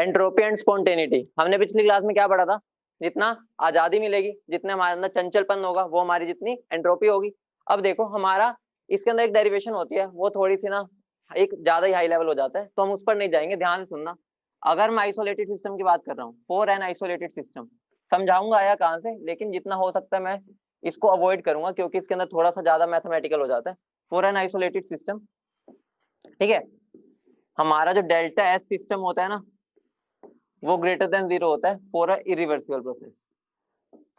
Entropy and spontaneity हमने पिछली class में क्या पढ़ा था, जितना आजादी मिलेगी, जितने हमारे अंदर चंचलपन होगा, वो हमारी जितनी एंट्रोपी होगी। अब देखो हमारा इसके अंदर एक डेरिवेशन होती है, वो थोड़ी सी ना एक ज्यादा ही हाई लेवल हो जाता है, तो हम उस पर नहीं जाएंगे, ध्यान से सुनना। अगर मैं आइसोलेटेड सिस्टम की बात कर रहा हूँ, फॉर एन आइसोलेटेड सिस्टम, समझाऊंगा आया कहां से, लेकिन जितना हो सकता है मैं इसको अवॉइड करूंगा क्योंकि इसके अंदर थोड़ा सा ज्यादा मैथमेटिकल हो जाता है। फॉर एन आइसोलेटेड सिस्टम, ठीक है, हमारा जो डेल्टा एस सिस्टम होता है ना, वो ग्रेटर देन 0 होता है for a irreversible process,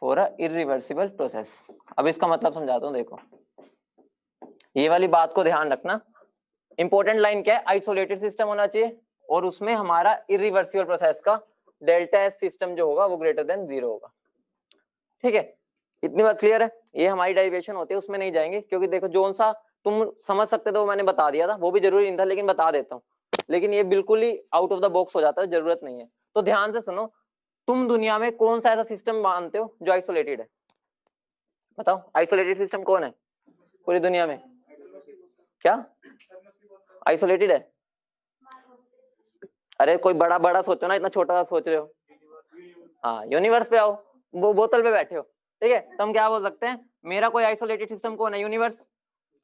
for a irreversible process. अब इसका मतलब समझाता हूँ, देखो ये वाली बात को ध्यान रखना। इंपॉर्टेंट लाइन क्या है, आइसोलेटेड सिस्टम होना चाहिए और उसमें हमारा इरिवर्सिबल प्रोसेस का डेल्टा एस सिस्टम जो होगा वो ग्रेटर देन 0 होगा। ठीक है, इतनी बात क्लियर है। ये हमारी डेरिवेशन होती है, उसमें नहीं जाएंगे क्योंकि देखो जो सा तुम समझ सकते थे वो मैंने बता दिया था, वो भी जरूरी नहीं था लेकिन बता देता हूँ। लेकिन ये बिल्कुल ही आउट ऑफ द बॉक्स हो जाता है, जरूरत नहीं है। तो ध्यान से सुनो, तुम दुनिया में कौन सा ऐसा सिस्टम मानते हो जो आइसोलेटेड है? बताओ, आइसोलेटेड सिस्टम कौन है पूरी दुनिया में? क्या आइसोलेटेड है? अरे कोई बड़ा बड़ा सोचो ना, इतना छोटा सा सोच रहे हो। हाँ, यूनिवर्स पे आओ, वो बोतल पे बैठे हो, ठीक है। तो हम क्या बोल सकते हैं, मेरा कोई आइसोलेटेड सिस्टम कौन है? यूनिवर्स।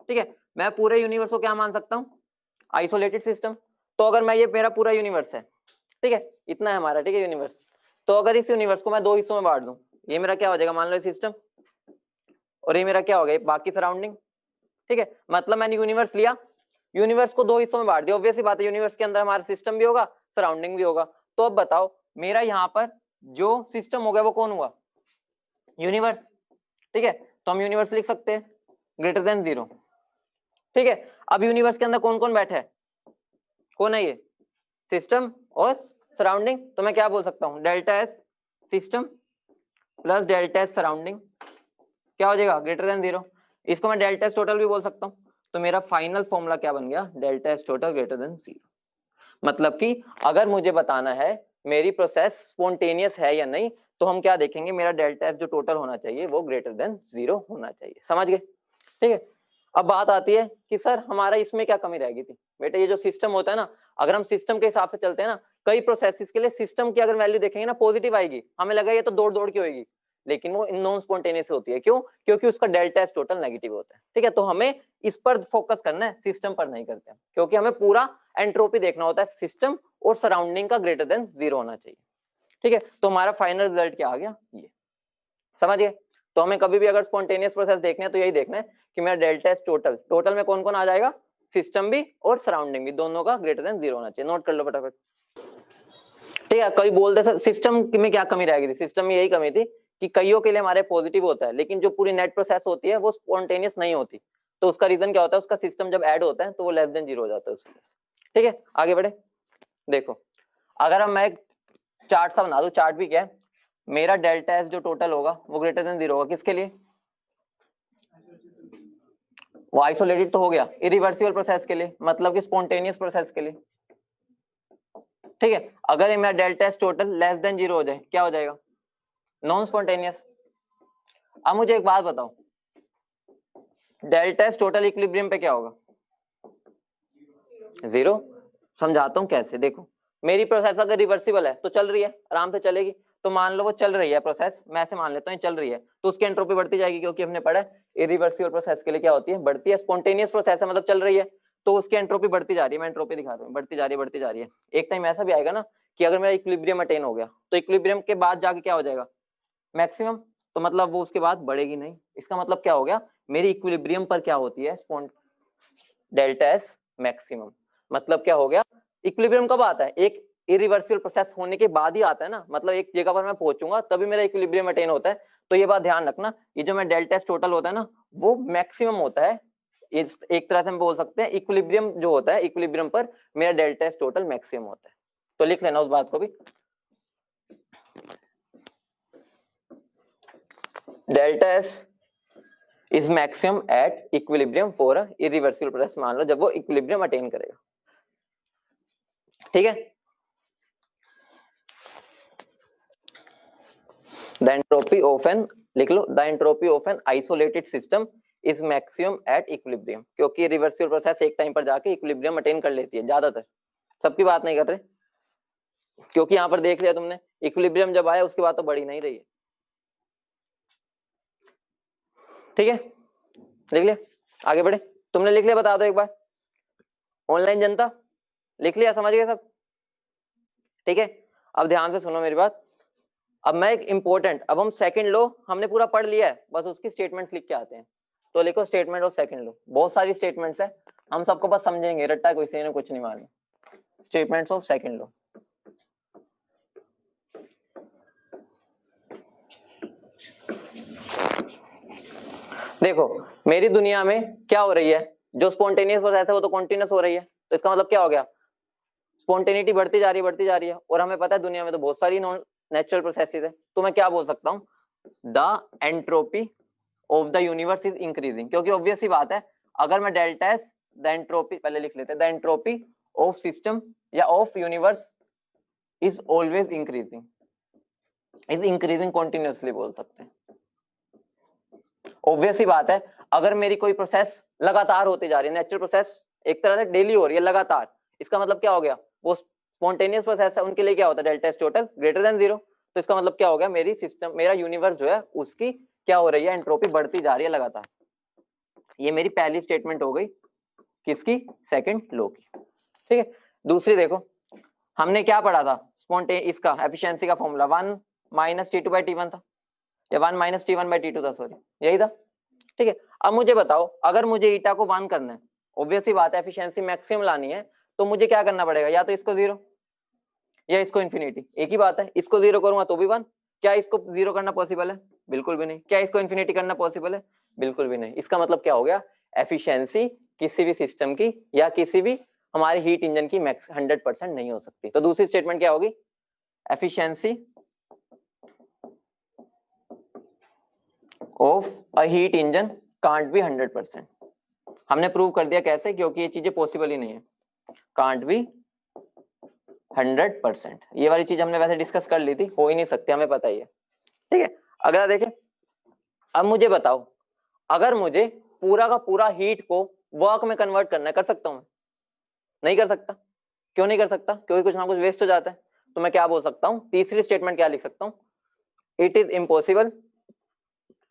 ठीक है, मैं पूरे यूनिवर्स को क्या मान सकता हूँ? Isolated system. तो अगर मैं, ये मेरा पूरा यूनिवर्स है, ठीक है, इतना है हमारा, ठीक है, यूनिवर्स। तो अगर इस यूनिवर्स को मैं दो हिस्सों में बांट दूं, ये मेरा क्या हो जाएगा, मान लो सिस्टम, और ये मेरा क्या हो गया, बाकी सराउंडिंग। ठीक है, मतलब मैंने यूनिवर्स लिया, यूनिवर्स को दो हिस्सों में बांट दिया, ऑब्वियस सी बात है, यूनिवर्स के अंदर हमारा सिस्टम भी होगा, सराउंडिंग भी होगा। तो अब बताओ, मेरा यहाँ पर जो सिस्टम हो गया वो कौन हुआ? यूनिवर्स। ठीक है, तो हम यूनिवर्स लिख सकते हैं ग्रेटर देन 0। ठीक है, अब यूनिवर्स के अंदर कौन कौन बैठा है? कौन है ये? सिस्टम और सराउंडिंग। तो मैं क्या बोल सकता हूँ, delta S system plus delta S surrounding क्या हो जाएगा, ग्रेटर देन 0। इसको मैं डेल्टा एस टोटल भी बोल सकता हूँ। तो मेरा फाइनल फॉर्मूला क्या बन गया, delta S total greater than 0। मतलब कि अगर मुझे बताना है मेरी प्रोसेस स्पॉन्टेनियस है या नहीं, तो हम क्या देखेंगे, मेरा डेल्टा एस जो टोटल होना चाहिए वो ग्रेटर देन 0 होना चाहिए। समझ गए? ठीक है, अब बात आती है कि सर हमारा इसमें क्या कमी रह गई थी। बेटा ये जो सिस्टम होता है ना, अगर हम सिस्टम के हिसाब से चलते हैं ना, कई प्रोसेसेस के लिए सिस्टम की अगर वैल्यू देखेंगे ना पॉजिटिव आएगी, हमें लगा ये तो दौड़ दौड़ की होगी, लेकिन वो नॉन स्पॉन्टेनियस होती है। क्यों? क्योंकि उसका डेल्टा एस टोटल नेगेटिव होता है। ठीक है, तो हमें इस पर फोकस करना है, सिस्टम पर नहीं करते हैं, क्योंकि हमें पूरा एंट्रोपी देखना होता है, सिस्टम और सराउंडिंग का ग्रेटर देन 0 होना चाहिए। ठीक है, तो हमारा फाइनल रिजल्ट क्या आ गया, ये समझिए। तो हमें कभी भी अगर स्पॉन्टेनियस प्रोसेस देखने हैं तो यही देखना है कि मेरा डेल्टा एस टोटल, टोटल में कौन कौन आ जाएगा, सिस्टम भी और सराउंडिंग भी, दोनों का ग्रेटर देन 0 होना चाहिए। नोट कर लो फटाफट। ठीक है, कई बोलते सर सिस्टम में क्या कमी रह गई थी, सिस्टम में यही कमी थी कि कईयों के लिए हमारे पॉजिटिव होता है, लेकिन जो पूरी नेट प्रोसेस होती है वो स्पॉन्टेनियस नहीं होती। तो उसका रीजन क्या होता है, उसका सिस्टम जब ऐड होता है तो वो लेस देन 0 हो जाता है उसमें। ठीक है, आगे बढ़े। देखो अगर हम, मैं एक चार्ट सा बना दूं, चार्ट भी क्या है, मेरा डेल्टा एस जो टोटल होगा वो ग्रेटर देन 0 होगा, किसके लिए? वो आइसोलेटेड तो हो गया, इरिवर्सिबल प्रोसेस के लिए, मतलब कि स्पॉन्टेनियस प्रोसेस के लिए। ठीक है, अगर मेरा delta S total less than 0 हो जाए, क्या हो जाएगा, नॉन स्पॉन्टेनियस। अब मुझे एक बात बताओ, डेल्टा एस टोटल इक्विलिब्रियम पे क्या होगा, 0। समझाता हूं कैसे, देखो मेरी प्रोसेस अगर रिवर्सिबल है तो चल रही है, आराम से चलेगी। तो मान लो वो चल रही है प्रोसेस, मैं ऐसे मान लेता हूँ चल रही है, तो उसकी एंट्रोपी बढ़ती जाएगी, क्योंकि हमने पढ़ा है इरिवर्सिबल प्रोसेस के लिए क्या होती है, बढ़ती है। स्पॉन्टेनियस प्रोसेस है मतलब चल रही है, तो उसकी एंट्रोपी बढ़ती जा रही है, मैं एंट्रोपी दिखा रहा हूँ, बढ़ती जा रही है, बढ़ती जा रही है। एक टाइम ऐसा भी आएगा ना कि अगर मेरा इक्विलिब्रियम अटेन हो गया, तो इक्विलिब्रियम के बाद जाके क्या हो जाएगा, मैक्सिमम। तो मतलब वो उसके बाद बढ़ेगी नहीं। इसका मतलब क्या हो गया, मेरी इक्विलिब्रियम पर क्या होती है, डेल्टा एस मैक्सिमम। मतलब क्या हो गया, इक्विलिब्रियम कब आता है, एक इरिवर्सिबल प्रोसेस होने के बाद ही आता है ना, मतलब एक जगह पर मैं पहुंचूंगा तभी मेरा इक्विलिब्रियम अटेन होता है। तो ये बात ध्यान रखना, ये जो मैं डेल्टा एस टोटल होता है ना, वो मैक्सिमम होता है। एक तरह से हम बोल सकते हैं इक्विलिब्रियम जो होता है, इक्विलिब्रियम पर मेरा डेल्टा एस टोटल मैक्सिमम होता है। तो लिख लेना उस बात को भी, delta S is maximum at equilibrium for a irreversible process. मान लो जब वो इक्विलिब्रियम अटेन करेगा, ठीक है। द एंट्रोपी ऑफ एन, लिख लो, the entropy of an isolated system is maximum at equilibrium, क्योंकि रिवर्सिबल प्रोसेस एक टाइम पर जाके इक्विलिब्रियम अटेन कर लेती है ज्यादातर, सबकी बात नहीं कर रहे। क्योंकि यहाँ पर देख लिया तुमने, इक्विलिब्रियम जब आया उसके बाद तो बढ़ी नहीं रही है। ठीक है, लिख लिया, आगे बढ़े। तुमने लिख लिया, बता दो एक बार, ऑनलाइन जनता लिख लिया, समझ गए सब? ठीक है, अब ध्यान से सुनो मेरी बात। अब मैं एक इंपॉर्टेंट, अब हम सेकंड लॉ हमने पूरा पढ़ लिया है, बस उसकी स्टेटमेंट्स लिख के आते हैं। तो लिखो स्टेटमेंट ऑफ सेकंड लॉ, बहुत सारी स्टेटमेंट्स है, हम सबको बस समझेंगे, रट्टा कोई से ने कुछ नहीं मारना। स्टेटमेंट्स ऑफ सेकंड लॉ, देखो मेरी दुनिया में क्या हो रही है, जो स्पॉन्टेनियस प्रोसेस है वो तो कॉन्टिन्यूस हो रही है, तो इसका मतलब क्या हो गया, स्पॉन्टेनिटी बढ़ती जा रही है, और हमें पता है दुनिया में तो बहुत सारी नॉन नेचुरल प्रोसेसेस है। तो मैं क्या बोल सकता हूँ, the entropy of the universe is increasing, क्योंकि ऑब्वियस ही बात है, अगर मैं डेल्टा एस द एंट्रोपी, पहले लिख लेते हैं, द एंट्रोपी ऑफ सिस्टम या of universe is always increasing, is increasing continuously बोल सकते हैं। ऑब्वियस ही बात है, अगर मेरी कोई प्रोसेस लगातार होती जा रही है, नेचुरल प्रोसेस एक तरह से डेली हो रही है लगातार, इसका मतलब क्या हो गया, वो स्पॉन्टेनियस प्रोसेस है, उनके लिए क्या होता है, delta S total greater than 0। तो इसका मतलब क्या हो गया, मेरी सिस्टम, मेरा यूनिवर्स जो है उसकी क्या हो रही है, एंट्रोपी बढ़ती जा रही है लगातार। ये मेरी पहली स्टेटमेंट हो गई, किसकी, सेकंड लॉ की। ठीक है, दूसरी देखो, हमने क्या पढ़ा था, इसका एफिशिएंसी का फॉर्मूला 1 - T2/T1 था, या 1 - T1/T2 था, सॉरी यही था। ठीक है, अब मुझे बताओ, अगर मुझे ईटा को 1 करना है, ऑब्वियस ही बात है एफिशिएंसी मैक्सिमम लानी है, तो मुझे क्या करना पड़ेगा, या तो इसको 0 या इसको इन्फिनिटी, एक ही बात है। इसको 0 करूंगा तो भी 1, क्या इसको 0 करना पॉसिबल है, बिल्कुल भी नहीं। क्या इसको इन्फिनिटी करना पॉसिबल है, बिल्कुल भी नहीं। इसका मतलब क्या हो गया, एफिशिएंसी किसी भी सिस्टम की या किसी भी हमारे हीट इंजन की मैक्स 100% नहीं हो सकती। तो दूसरी स्टेटमेंट क्या होगी, efficiency of a heat engine can't be 100%। हमने प्रूव कर दिया, कैसे, क्योंकि ये चीजें पॉसिबल ही नहीं है, कांट बी 100%। ये वाली चीज हमने वैसे डिस्कस कर ली थी, हो ही नहीं सकती, हमें पता ही है। ठीक है, अगला देखें, अब मुझे बताओ, अगर मुझे पूरा का पूरा हीट को वर्क में कन्वर्ट करना है, कर सकता हूं? नहीं कर सकता। क्यों नहीं कर सकता, क्योंकि कुछ ना कुछ वेस्ट हो जाता है। तो मैं क्या बोल सकता हूं, तीसरी स्टेटमेंट क्या लिख सकता हूं, it is impossible,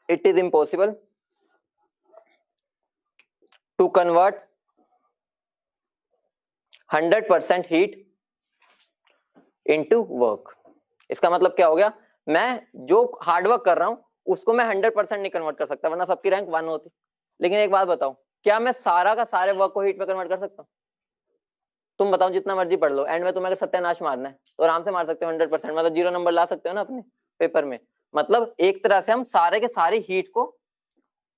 it is impossible to convert 100% heat into work. इसका मतलब क्या हो गया, मैं जो हार्डवर्क कर रहा हूं उसको मैं 100% नहीं कन्वर्ट कर सकता, वरना सबकी रैंक 1 होती। लेकिन एक बात बताओ, क्या मैं सारा का सारे वर्क को हीट में कन्वर्ट कर सकता हूं? तुम बताओ, जितना मर्जी पढ़ लो, एंड में तुम्हें अगर सत्यानाश मारना है तो आराम से मार सकते हो 100%, मतलब 0 नंबर ला सकते हो ना अपने पेपर में। मतलब एक तरह से हम सारे के सारे हीट को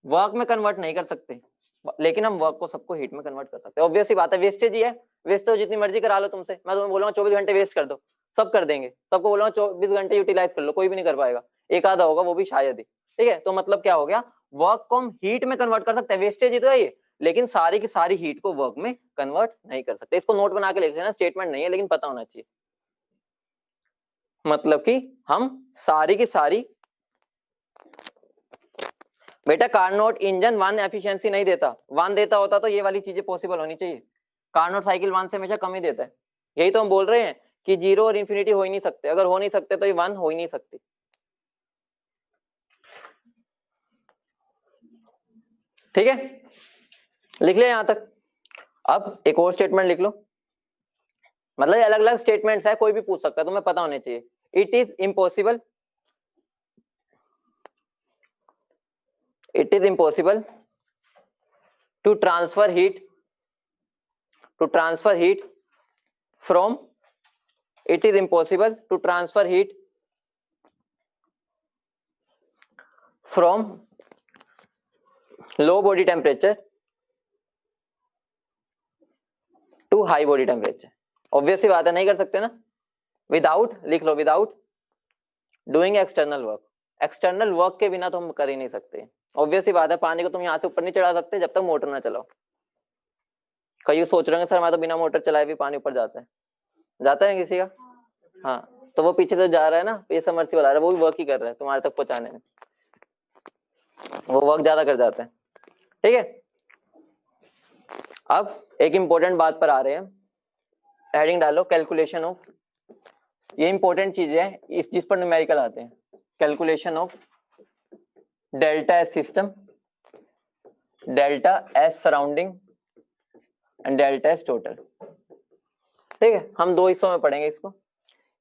वर्क में कन्वर्ट नहीं कर सकते, लेकिन हम वर्क को सबको हीट में कन्वर्ट कर सकते हैं। ऑब्वियस सी बात है, वेस्टेज ही है, वेस्टेज जितनी मर्जी करा लो तुमसे, मैं तुम्हें बोलूंगा 24 घंटे वेस्ट कर दो, सब कर देंगे। सबको बोलूंगा 24 घंटे यूटिलाइज कर लो, कोई भी नहीं कर पाएगा, एक आधा होगा, वो भी शायद ही। ठीक है, तो मतलब क्या हो गया, वर्क को हम हीट में कन्वर्ट कर सकते हैं, वेस्टेज ही तो है ये, लेकिन सारी की सारी हीट को वर्क में कन्वर्ट नहीं कर सकते। इसको नोट बना के लिख लेना, स्टेटमेंट नहीं है लेकिन पता होना चाहिए। मतलब कि हम सारी की सारी, बेटा कार्नोट इंजन 1 एफिशिएंसी नहीं देता, 1 देता होता तो ये वाली चीजें पॉसिबल होनी चाहिए। कार्नोट साइकिल 1 से हमेशा कम ही देता है, यही तो हम बोल रहे हैं कि 0 और इंफिनिटी हो ही नहीं सकते। अगर हो नहीं सकते तो ये 1 हो ही नहीं सकती। ठीक है, लिख लिया यहां तक। अब एक और स्टेटमेंट लिख लो, मतलब अलग अलग स्टेटमेंट्स है, कोई भी पूछ सकता है, तुम्हें पता होने चाहिए। It is impossible, it is impossible to transfer heat, to transfer heat from, it is impossible to transfer heat from low body temperature to high body temperature। Obvious ही बात है, नहीं कर सकते ना। विदाउट, लिख लो, without doing external work, external work के बिना तो हम कर ही नहीं सकते। ऑब्वियस ही बात है, पानी को तुम यहां से ऊपर नहीं चढ़ा सकते जब तक मोटर ना चलाओ। कई सोच रहे हैं सर मैं तो बिना मोटर चलाए भी पानी ऊपर जाता है, जाता है किसी का? हाँ, तो वो पीछे से जा रहा है ना, ये सबमर्सिबल आ रहा है, वो भी वर्क ही कर रहा है तुम्हारे तक पहुंचाने में, वो वर्क ज्यादा कर जाता है। ठीक है, अब एक इंपॉर्टेंट बात पर आ रहे हैं, हेडिंग डालो, कैलकुलेशन ऑफ ये इंपॉर्टेंट चीज है इस जिस पर न्यूमेरिकल आते हैं, calculation of delta S system, delta S surrounding and delta S total. ठीक है, हम दो हिस्सों में पढ़ेंगे इसको,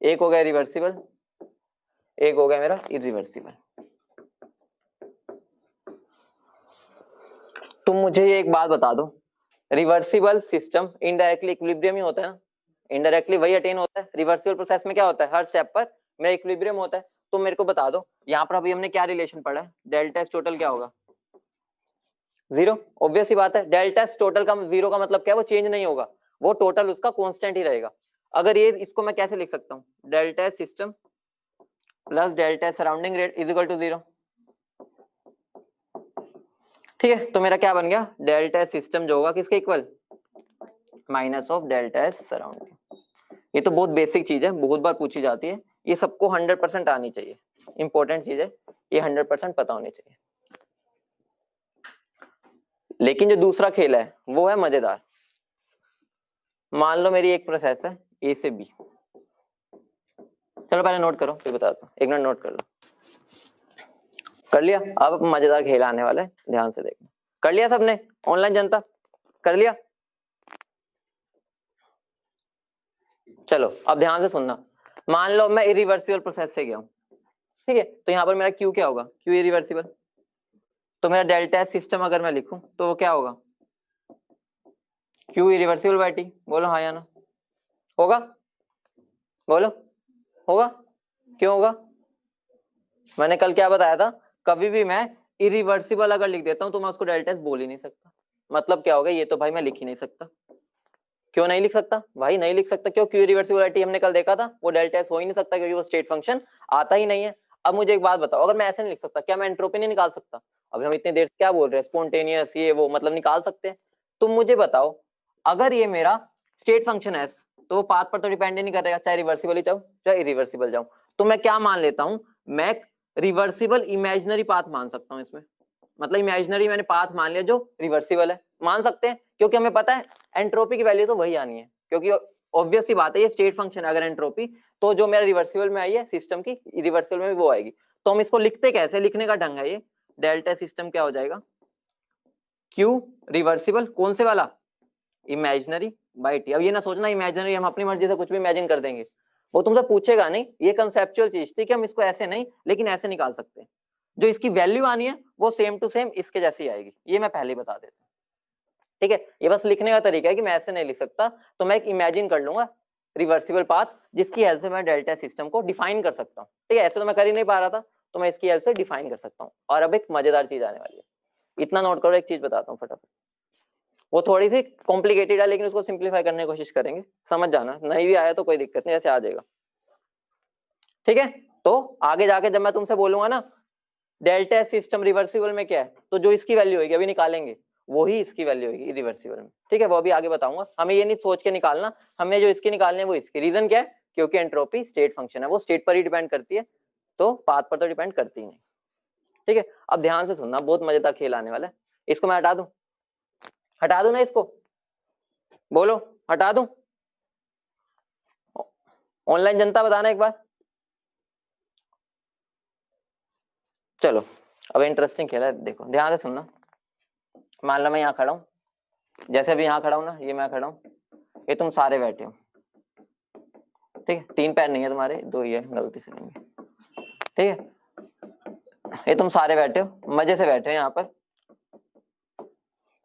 एक हो गया रिवर्सिबल, एक हो गया मेरा इरिवर्सिबल। तुम मुझे ये एक बात बता दो, रिवर्सिबल सिस्टम इनडायरेक्टली इक्विलिब्रियम ही होता है ना, इनडायरेक्टली वही अटेन होता है। रिवर्सिबल प्रोसेस में क्या होता है, हर स्टेप पर मेरा इक्विलिब्रियम होता है। तो मेरे को बता दो यहाँ पर अभी हमने क्या रिलेशन पढ़ा है, डेल्टा एस टोटल क्या होगा, जीरो। ऑब्वियस ही बात है, डेल्टा एस टोटल का जीरो का मतलब क्या है, वो चेंज नहीं होगा, वो टोटल उसका कांस्टेंट ही रहेगा। अगर ये इसको मैं कैसे लिख सकता हूँ, delta S system plus delta S surrounding rate is equal to zero. ठीक है, तो मेरा क्या बन गया, डेल्टा एस सिस्टम जो होगा किसके equal, minus of delta S surrounding. ये तो बहुत बेसिक चीज है, बहुत बार पूछी जाती है, ये सबको 100% आनी चाहिए, इंपॉर्टेंट चीज है ये, 100% पता होनी चाहिए। लेकिन जो दूसरा खेल है वो है मजेदार। मान लो मेरी एक प्रोसेस है ए से बी, चलो पहले नोट करो फिर बताता हूँ, एक मिनट नोट कर लो। कर लिया, अब मजेदार खेल आने वाला है, ध्यान से देखना। कर लिया सबने, ऑनलाइन जनता कर लिया, चलो अब ध्यान से सुनना। मान लो मैं इरिवर्सिबल प्रोसेस से गया हूँ, ठीक है, तो यहाँ पर मेरा क्यू क्या होगा, क्यू इरिवर्सिबल। तो मेरा डेल्टा एस सिस्टम अगर मैं लिखूं तो वो क्या होगा, क्यू इरिवर्सिबल बाय टी। बोलो हाँ या ना, होगा, बोलो होगा, क्यों होगा। मैंने कल क्या बताया था, कभी भी मैं इरिवर्सिबल अगर लिख देता हूं तो मैं उसको डेल्टा एस बोल ही नहीं सकता। मतलब क्या होगा, ये तो भाई मैं लिख ही नहीं सकता। क्यों नहीं लिख सकता भाई, नहीं लिख सकता क्यों, क्यू इरिवर्सिबिलिटी हमने कल देखा था, वो डेल्टा एस हो ही नहीं सकता क्योंकि वो स्टेट फंक्शन आता ही नहीं है। अब मुझे एक बात बताओ, अगर मैं ऐसे नहीं लिख सकता, क्या मैं एंट्रोपी नहीं निकाल सकता। अभी हम इतनी देर से क्या बोल रहे हैं, स्पॉन्टेनियस ये वो, मतलब निकाल सकते हैं। तुम मुझे बताओ, अगर ये मेरा स्टेट फंक्शन है तो वो पाथ पर तो डिपेंड ही नहीं करेगा, चाहे रिवर्सिबल जाऊं चाहे इरिवर्सिबल जाऊं। तो मैं क्या मान लेता हूं, मैं रिवर्सिबल इमेजिनरी पाथ मान सकता हूं इसमें, मतलब इमेजिनरी मैंने पाथ मान लिया जो रिवर्सिबल है, मान सकते हैं क्योंकि हमें पता है एंट्रोपी की वैल्यू तो वही आनी है, क्योंकि ऑब्वियस सी बात है ये स्टेट फंक्शन है, अगर एंट्रोपी तो जो मेरा रिवर्सिबल में आई है सिस्टम की, रिवर्सिबल में भी वो आएगी। तो हम इसको लिखते कैसे, लिखने का ढंग है ये, डेल्टा सिस्टम क्या हो जाएगा, क्यू रिवर्सिबल कौन से वाला, इमेजिनरी बाय टी। अब ये ना सोचना इमेजिनरी हम अपनी मर्जी से कुछ भी इमेजिन कर देंगे, वो तुमसे पूछेगा नहीं, ये कंसेप्चुअल चीज थी कि हम इसको ऐसे नहीं लेकिन ऐसे निकाल सकते हैं, जो इसकी वैल्यू आनी है वो सेम टू सेम इसके जैसी आएगी, ये मैं पहले बता देता हूँ। ठीक है, ये बस लिखने का तरीका है कि मैं ऐसे नहीं लिख सकता, तो मैं एक इमेजिन कर लूंगा रिवर्सिबल पाथ जिसकी हेल्प से मैं डेल्टा सिस्टम को डिफाइन कर सकता हूँ। ठीक है, ऐसे तो मैं कर ही नहीं पा रहा था, तो मैं इसकी हेल्प से डिफाइन कर सकता हूँ। और अब एक मजेदार चीज आने वाली है, इतना नोट करो, एक चीज बताता हूँ फटाफट, वो थोड़ी सी कॉम्प्लिकेटेड है लेकिन उसको सिंप्लीफाई करने की कोशिश करेंगे, समझ जाना, नहीं भी आया तो कोई दिक्कत नहीं, ऐसे आ जाएगा। ठीक है, तो आगे जाके जब मैं तुमसे बोलूंगा ना डेल्टा सिस्टम रिवर्सिबल में क्या है, तो जो इसकी वैल्यू होगी अभी निकालेंगे वही इसकी वैल्यू होगी रिवर्सिबल में। ठीक है, वो अभी आगे बताऊंगा, हमें ये नहीं सोच के निकालना, हमें जो इसकी निकालनी है वो इसकी। रीजन क्या है, क्योंकि एंट्रोपी स्टेट फंक्शन है, वो स्टेट पर ही डिपेंड करती है, तो पाथ पर तो डिपेंड करती ही नहीं। ठीक है, अब ध्यान से सुनना, बहुत मजेदार खेल आने वाला है। इसको मैं हटा दूं, हटा दूं ना इसको, बोलो हटा दूं, ऑनलाइन जनता बताना एक बार। चलो अब इंटरेस्टिंग खेल है, देखो ध्यान से सुनना। मान लो मैं यहाँ खड़ा हूँ, जैसे अभी यहाँ खड़ा हूँ ना, ये मैं खड़ा हूँ, ये तुम सारे बैठे हो, ठीक है, तीन पैर नहीं है तुम्हारे, दो ही है, गलती से नहीं है। ठीक है, ये तुम सारे बैठे हो, मजे से बैठे हो यहाँ पर।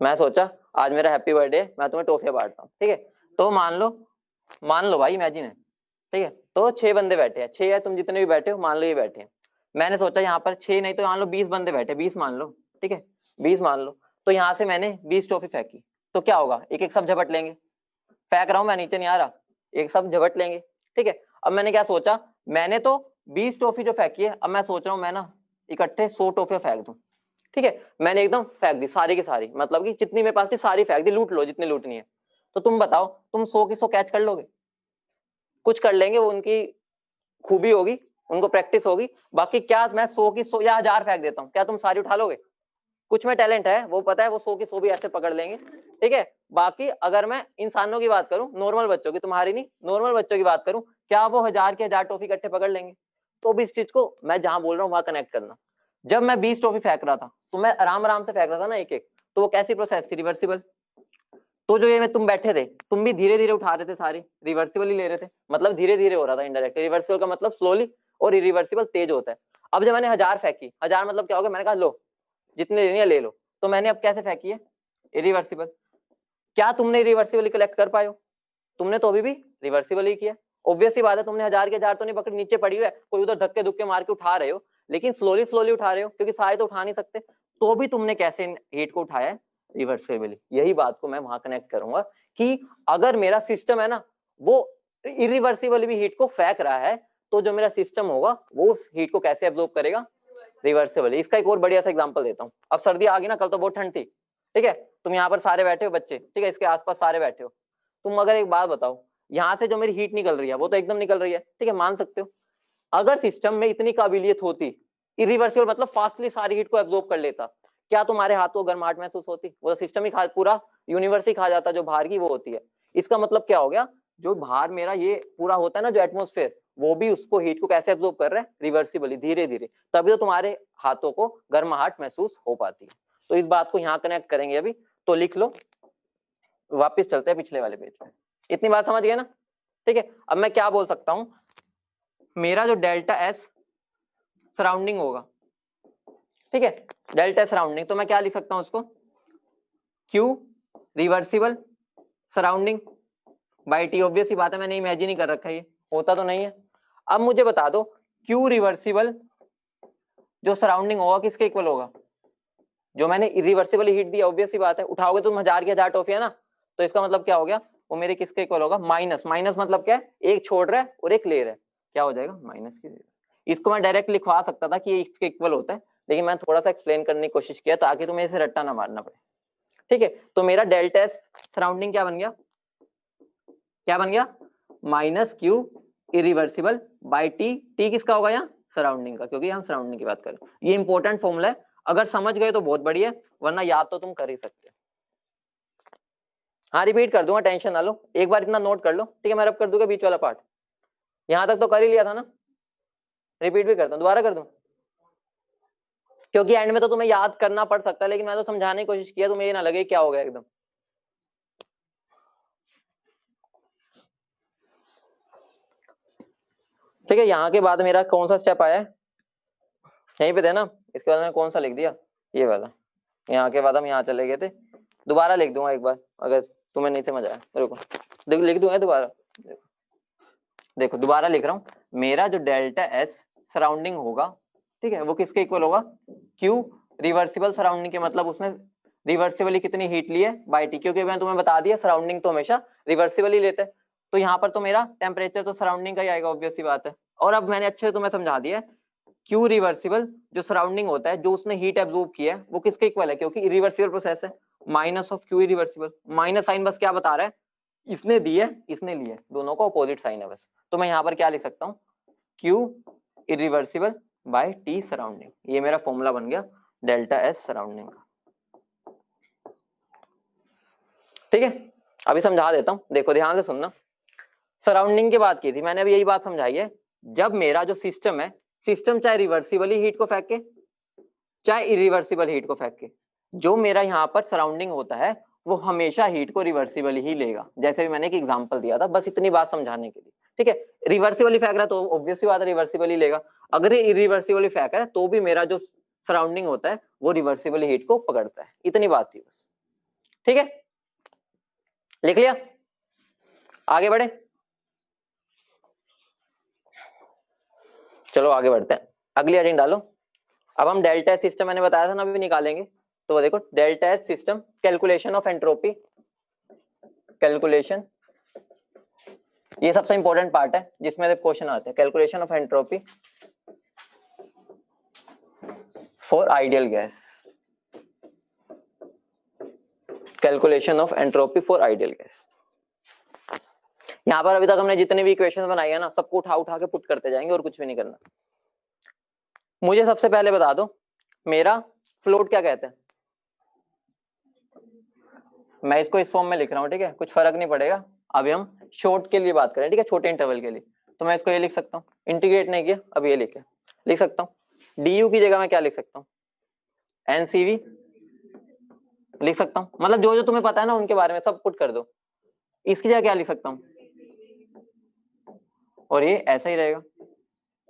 मैं सोचा आज मेरा हैप्पी बर्थडे, मैं तुम्हें टॉफियां बांटता हूँ। ठीक है, तो मान लो भाई, इमेजिन है। ठीक है, तो 6 बंदे बैठे हैं, 6 है, तुम जितने भी बैठे हो मान लो ये बैठे हैं। मैंने सोचा यहाँ पर 6 नहीं तो मान लो 20 बंदे बैठे, 20 मान लो। ठीक है, 20 मान लो, तो यहाँ से मैंने 20 टॉफी फेंकी, तो क्या होगा, एक एक सब झपट लेंगे। फेंक रहा हूं मैं, नीचे नहीं आ रहा, एक सब झपट लेंगे। ठीक है, अब मैंने क्या सोचा, मैंने तो 20 टॉफी जो फेंकी है, अब मैं सोच रहा हूँ मैं ना इकट्ठे 100 टॉफियां फेंक दूं। ठीक है, मैंने एकदम फेंक दी सारी की सारी, मतलब कि जितनी मेरे पास थी सारी फेंक दी, लूट लो जितनी लूटनी है। तो तुम बताओ, तुम 100 की 100 कैच कर लोगे, कुछ कर लेंगे, वो उनकी खूबी होगी, उनको प्रैक्टिस होगी। बाकी क्या मैं 100 की 100 या 1000 फेंक देता हूँ, क्या तुम सारी उठा लोगे, कुछ में टैलेंट है, वो पता है, वो 100 की 100 भी ऐसे पकड़ लेंगे, ठीक है। बाकी अगर मैं इंसानों की बात करूं, नॉर्मल बच्चों की, तुम्हारी नहीं, नॉर्मल बच्चों की बात करूं, क्या वो 1000 के 1000 टॉफी इकट्ठे पकड़ लेंगे? तो भी इस चीज को मैं जहां बोल रहा हूँ वहां कनेक्ट करना। जब मैं 20 टॉफी फेंक रहा था तो मैं आराम आराम से फेंक रहा था ना एक एक, तो वो कैसी प्रोसेस थी? रिवर्सिबल। तो जो ये में तुम बैठे थे, तुम भी धीरे धीरे उठा रहे थे, सारी रिवर्सिबल ही ले रहे थे, मतलब धीरे धीरे हो रहा था इनडायरेक्ट। रिवर्सिबल का मतलब स्लोली, और इरिवर्सिबल तेज होता है। अब जब मैंने 1000 फेंकी, 1000 मतलब क्या हो गया, मैंने कहा लो जितने लेनी है ले लो, तो मैंने अब कैसे फेंकी है? इरिवर्सिबल। क्या तुमने रिवर्सिबली कलेक्ट कर पाए हो? तुमने तो अभी भी रिवर्सिबल ही किया। ऑब्वियस ही बात है, तुमने 1000 के 1000 तो नहीं पकड़ी, नीचे पड़ी हुई है, कोई उधर धक्के धुक्के मार के उठा रहे हो, लेकिन स्लोली स्लोली उठा रहे हो, क्योंकि सारे तो उठा नहीं सकते। तो भी तुमने कैसे हीट को उठाया है? रिवर्सिबली। यही बात को मैं वहां कनेक्ट करूंगा कि अगर मेरा सिस्टम है ना, वो इरिवर्सिबली भी हीट को फेंक रहा है, तो जो मेरा सिस्टम होगा वो उस हीट को कैसे एब्जॉर्ब करेगा? रिवर्सिबली। इसका एक और बढ़िया सा एग्जांपल देता हूँ। अब सर्दी आ गई ना, कल तो बहुत ठंड थी, ठीक है, तुम यहाँ पर सारे बैठे हो बच्चे, ठीक है, इसके आसपास सारे बैठे हो, तुम अगर एक बात बताओ, यहाँ से जो मेरी हीट निकल रही है वो तो एकदम निकल रही है, ठीक है, मान सकते हो। अगर सिस्टम में इतनी काबिलियत होती, इरिवर्सिबल मतलब फास्टली सारी हीट को एब्जॉर्ब कर लेता, क्या तुम्हारे हाथों को गर्माहट महसूस होती? वो तो सिस्टम ही खा, पूरा यूनिवर्स ही खा जाता, जो बाहर की वो होती है। इसका मतलब क्या हो गया? जो बाहर मेरा ये पूरा होता है ना, जो एटमोस्फेयर, वो भी उसको हीट को कैसे एब्जॉर्ब कर रहा है? रिवर्सिबली, धीरे धीरे, तभी तो तुम्हारे हाथों को गर्माहट महसूस हो पाती है। तो इस बात को यहाँ कनेक्ट करेंगे अभी, तो लिख लो। वापस चलते हैं पिछले वाले पेज पे। इतनी बात समझ गए ना? ठीक है। अब मैं क्या बोल सकता हूं, मेरा जो डेल्टा एस सराउंडिंग होगा, ठीक है, डेल्टा एस सराउंडिंग, तो मैं क्या लिख सकता हूं उसको? Q reversible surrounding by T. Obvious ही बात है, मैंने इमेजिन ही कर रखा है, ये होता तो नहीं है। अब मुझे बता दो, क्यू रिवर्सिबल जो सराउंडिंग होगा किसके इक्वल होगा? जो मैंने इरिवर्सिबल हीट दिया, ऑब्वियस ही बात है, उठाओगे तुम 1000 की 1000 टॉफी है ना, तो इसका मतलब क्या हो गया? वो मेरे किसके इक्वल होगा? माइनस। माइनस मतलब क्या है? एक छोड़ रहा है और एक ले रहा है, क्या हो जाएगा? माइनस की। इसको मैं डायरेक्ट लिखवा सकता था कि ये इसके इक्वल होता है, लेकिन मैं थोड़ा सा एक्सप्लेन करने की कोशिश किया ताकि तुम्हें इसे रट्टा ना मारना पड़े, ठीक है। तो मेरा डेल्टा एस सराउंडिंग क्या बन गया? क्या बन गया? Minus Q irreversible by T. T किसका होगा यहाँ? सराउंडिंग का, क्योंकि हम सराउंडिंग की बात करें। ये इंपॉर्टेंट फॉर्मूला है, अगर समझ गए तो बहुत बढ़िया, वरना याद तो तुम कर ही सकते हो। हाँ, रिपीट कर दूंगा, टेंशन ना लो, एक बार इतना नोट कर लो, ठीक है। मैं रब कर दूंगा बीच वाला पार्ट, यहां तक तो कर ही लिया था ना, रिपीट भी करता हूँ, दोबारा कर दूं, क्योंकि एंड में तो तुम्हें याद करना पड़ सकता है, लेकिन मैं तो समझाने की कोशिश किया, तुम्हें ये ना लगे क्या हो गया एकदम। ठीक है, यहाँ के बाद मेरा कौन सा स्टेप आया है? यहीं पे थे ना, इसके बाद मैंने कौन सा लिख दिया? ये वाला। यहाँ के बाद हम यहाँ चले गए थे, दोबारा लिख दूंगा एक बार अगर तुम्हें नहीं समझ आया। रुको, लिख दूंगा दोबारा, देखो दोबारा लिख रहा हूँ। मेरा जो डेल्टा एस सराउंडिंग होगा, ठीक है, वो किसके इक्वल होगा? क्यू रिवर्सिबल सराउंडिंग के, मतलब उसने रिवर्सिबली कितनी हीट ली है बाई टी, क्योंकि मैं तुम्हें बता दिया सराउंडिंग तो हमेशा रिवर्सिबल ही लेते हैं। तो यहाँ पर तो मेरा टेम्परेचर तो सराउंडिंग का ही आएगा, ऑब्वियस सी बात है। और अब मैंने अच्छे से तुम्हें समझा दिया, क्यू रिवर्सिबल जो सराउंडिंग होता है, जो उसने हीट एब्जॉर्ब किया है, वो किसके इक्वल है? क्योंकि इरिवर्सिबल प्रोसेस है, minus of Q irreversible. Minus sign बस क्या बता रहा है? इसने दी है, इसने ली है, दोनों का अपोजिट साइन है बस। तो मैं यहाँ पर क्या लिख सकता हूँ? Q irreversible by T surrounding. ये मेरा फॉर्मूला बन गया डेल्टा एस सराउंडिंग का, ठीक है। अभी समझा देता हूँ, देखो ध्यान से सुनना। सराउंडिंग की बात की थी मैंने, अभी यही बात समझाई है। जब मेरा जो सिस्टम है, सिस्टम चाहे रिवर्सिबली हीट को फेंके चाहे इरिवर्सिबल हीट को फेंके, जो मेरा यहाँ पर सराउंडिंग होता है वो हमेशा हीट को रिवर्सिबली ही लेगा। जैसे भी मैंने एक एग्जांपल दिया था, बस इतनी बात समझाने के लिए, ठीक है। रिवर्सिबली फेंक रहा है तो ऑब्वियसली बात है रिवर्सिबली लेगा। अगर ये इरिवर्सिबली फेंक रहा है तो भी मेरा जो सराउंडिंग होता है वो रिवर्सिबली हीट को पकड़ता है। इतनी बात थी बस, ठीक है। लिख लिया? आगे बढ़े, चलो आगे बढ़ते हैं, अगली हेडिंग डालो। अब हम डेल्टा सिस्टम मैंने बताया था ना, अभी निकालेंगे। तो देखो delta S system, calculation of entropy, calculation, ये सबसे इंपॉर्टेंट पार्ट है जिसमें क्वेश्चन आते हैं। Calculation of entropy for ideal gas, calculation of entropy for ideal gas. यहाँ पर अभी तक हमने जितने भी इक्वेशन बनाई है ना, सबको उठा उठा के पुट करते जाएंगे और कुछ भी नहीं करना। मुझे सबसे पहले बता दो, मेरा फ्लोट क्या कहते हैं? मैं इसको इस फॉर्म में लिख रहा हूँ, ठीक है, कुछ फर्क नहीं पड़ेगा। अभी हम शॉर्ट के लिए बात करें, ठीक है, छोटे इंटरवल के लिए। तो मैं इसको ये लिख सकता हूँ, इंटीग्रेट नहीं किया, अब ये लिख सकता हूँ। डी की जगह मैं क्या लिख सकता हूँ, एनसीवी लिख सकता हूँ। मतलब जो जो तुम्हें पता है ना उनके बारे में सब पुट कर दो। इसकी जगह क्या लिख सकता हूँ, और ये ऐसा ही रहेगा,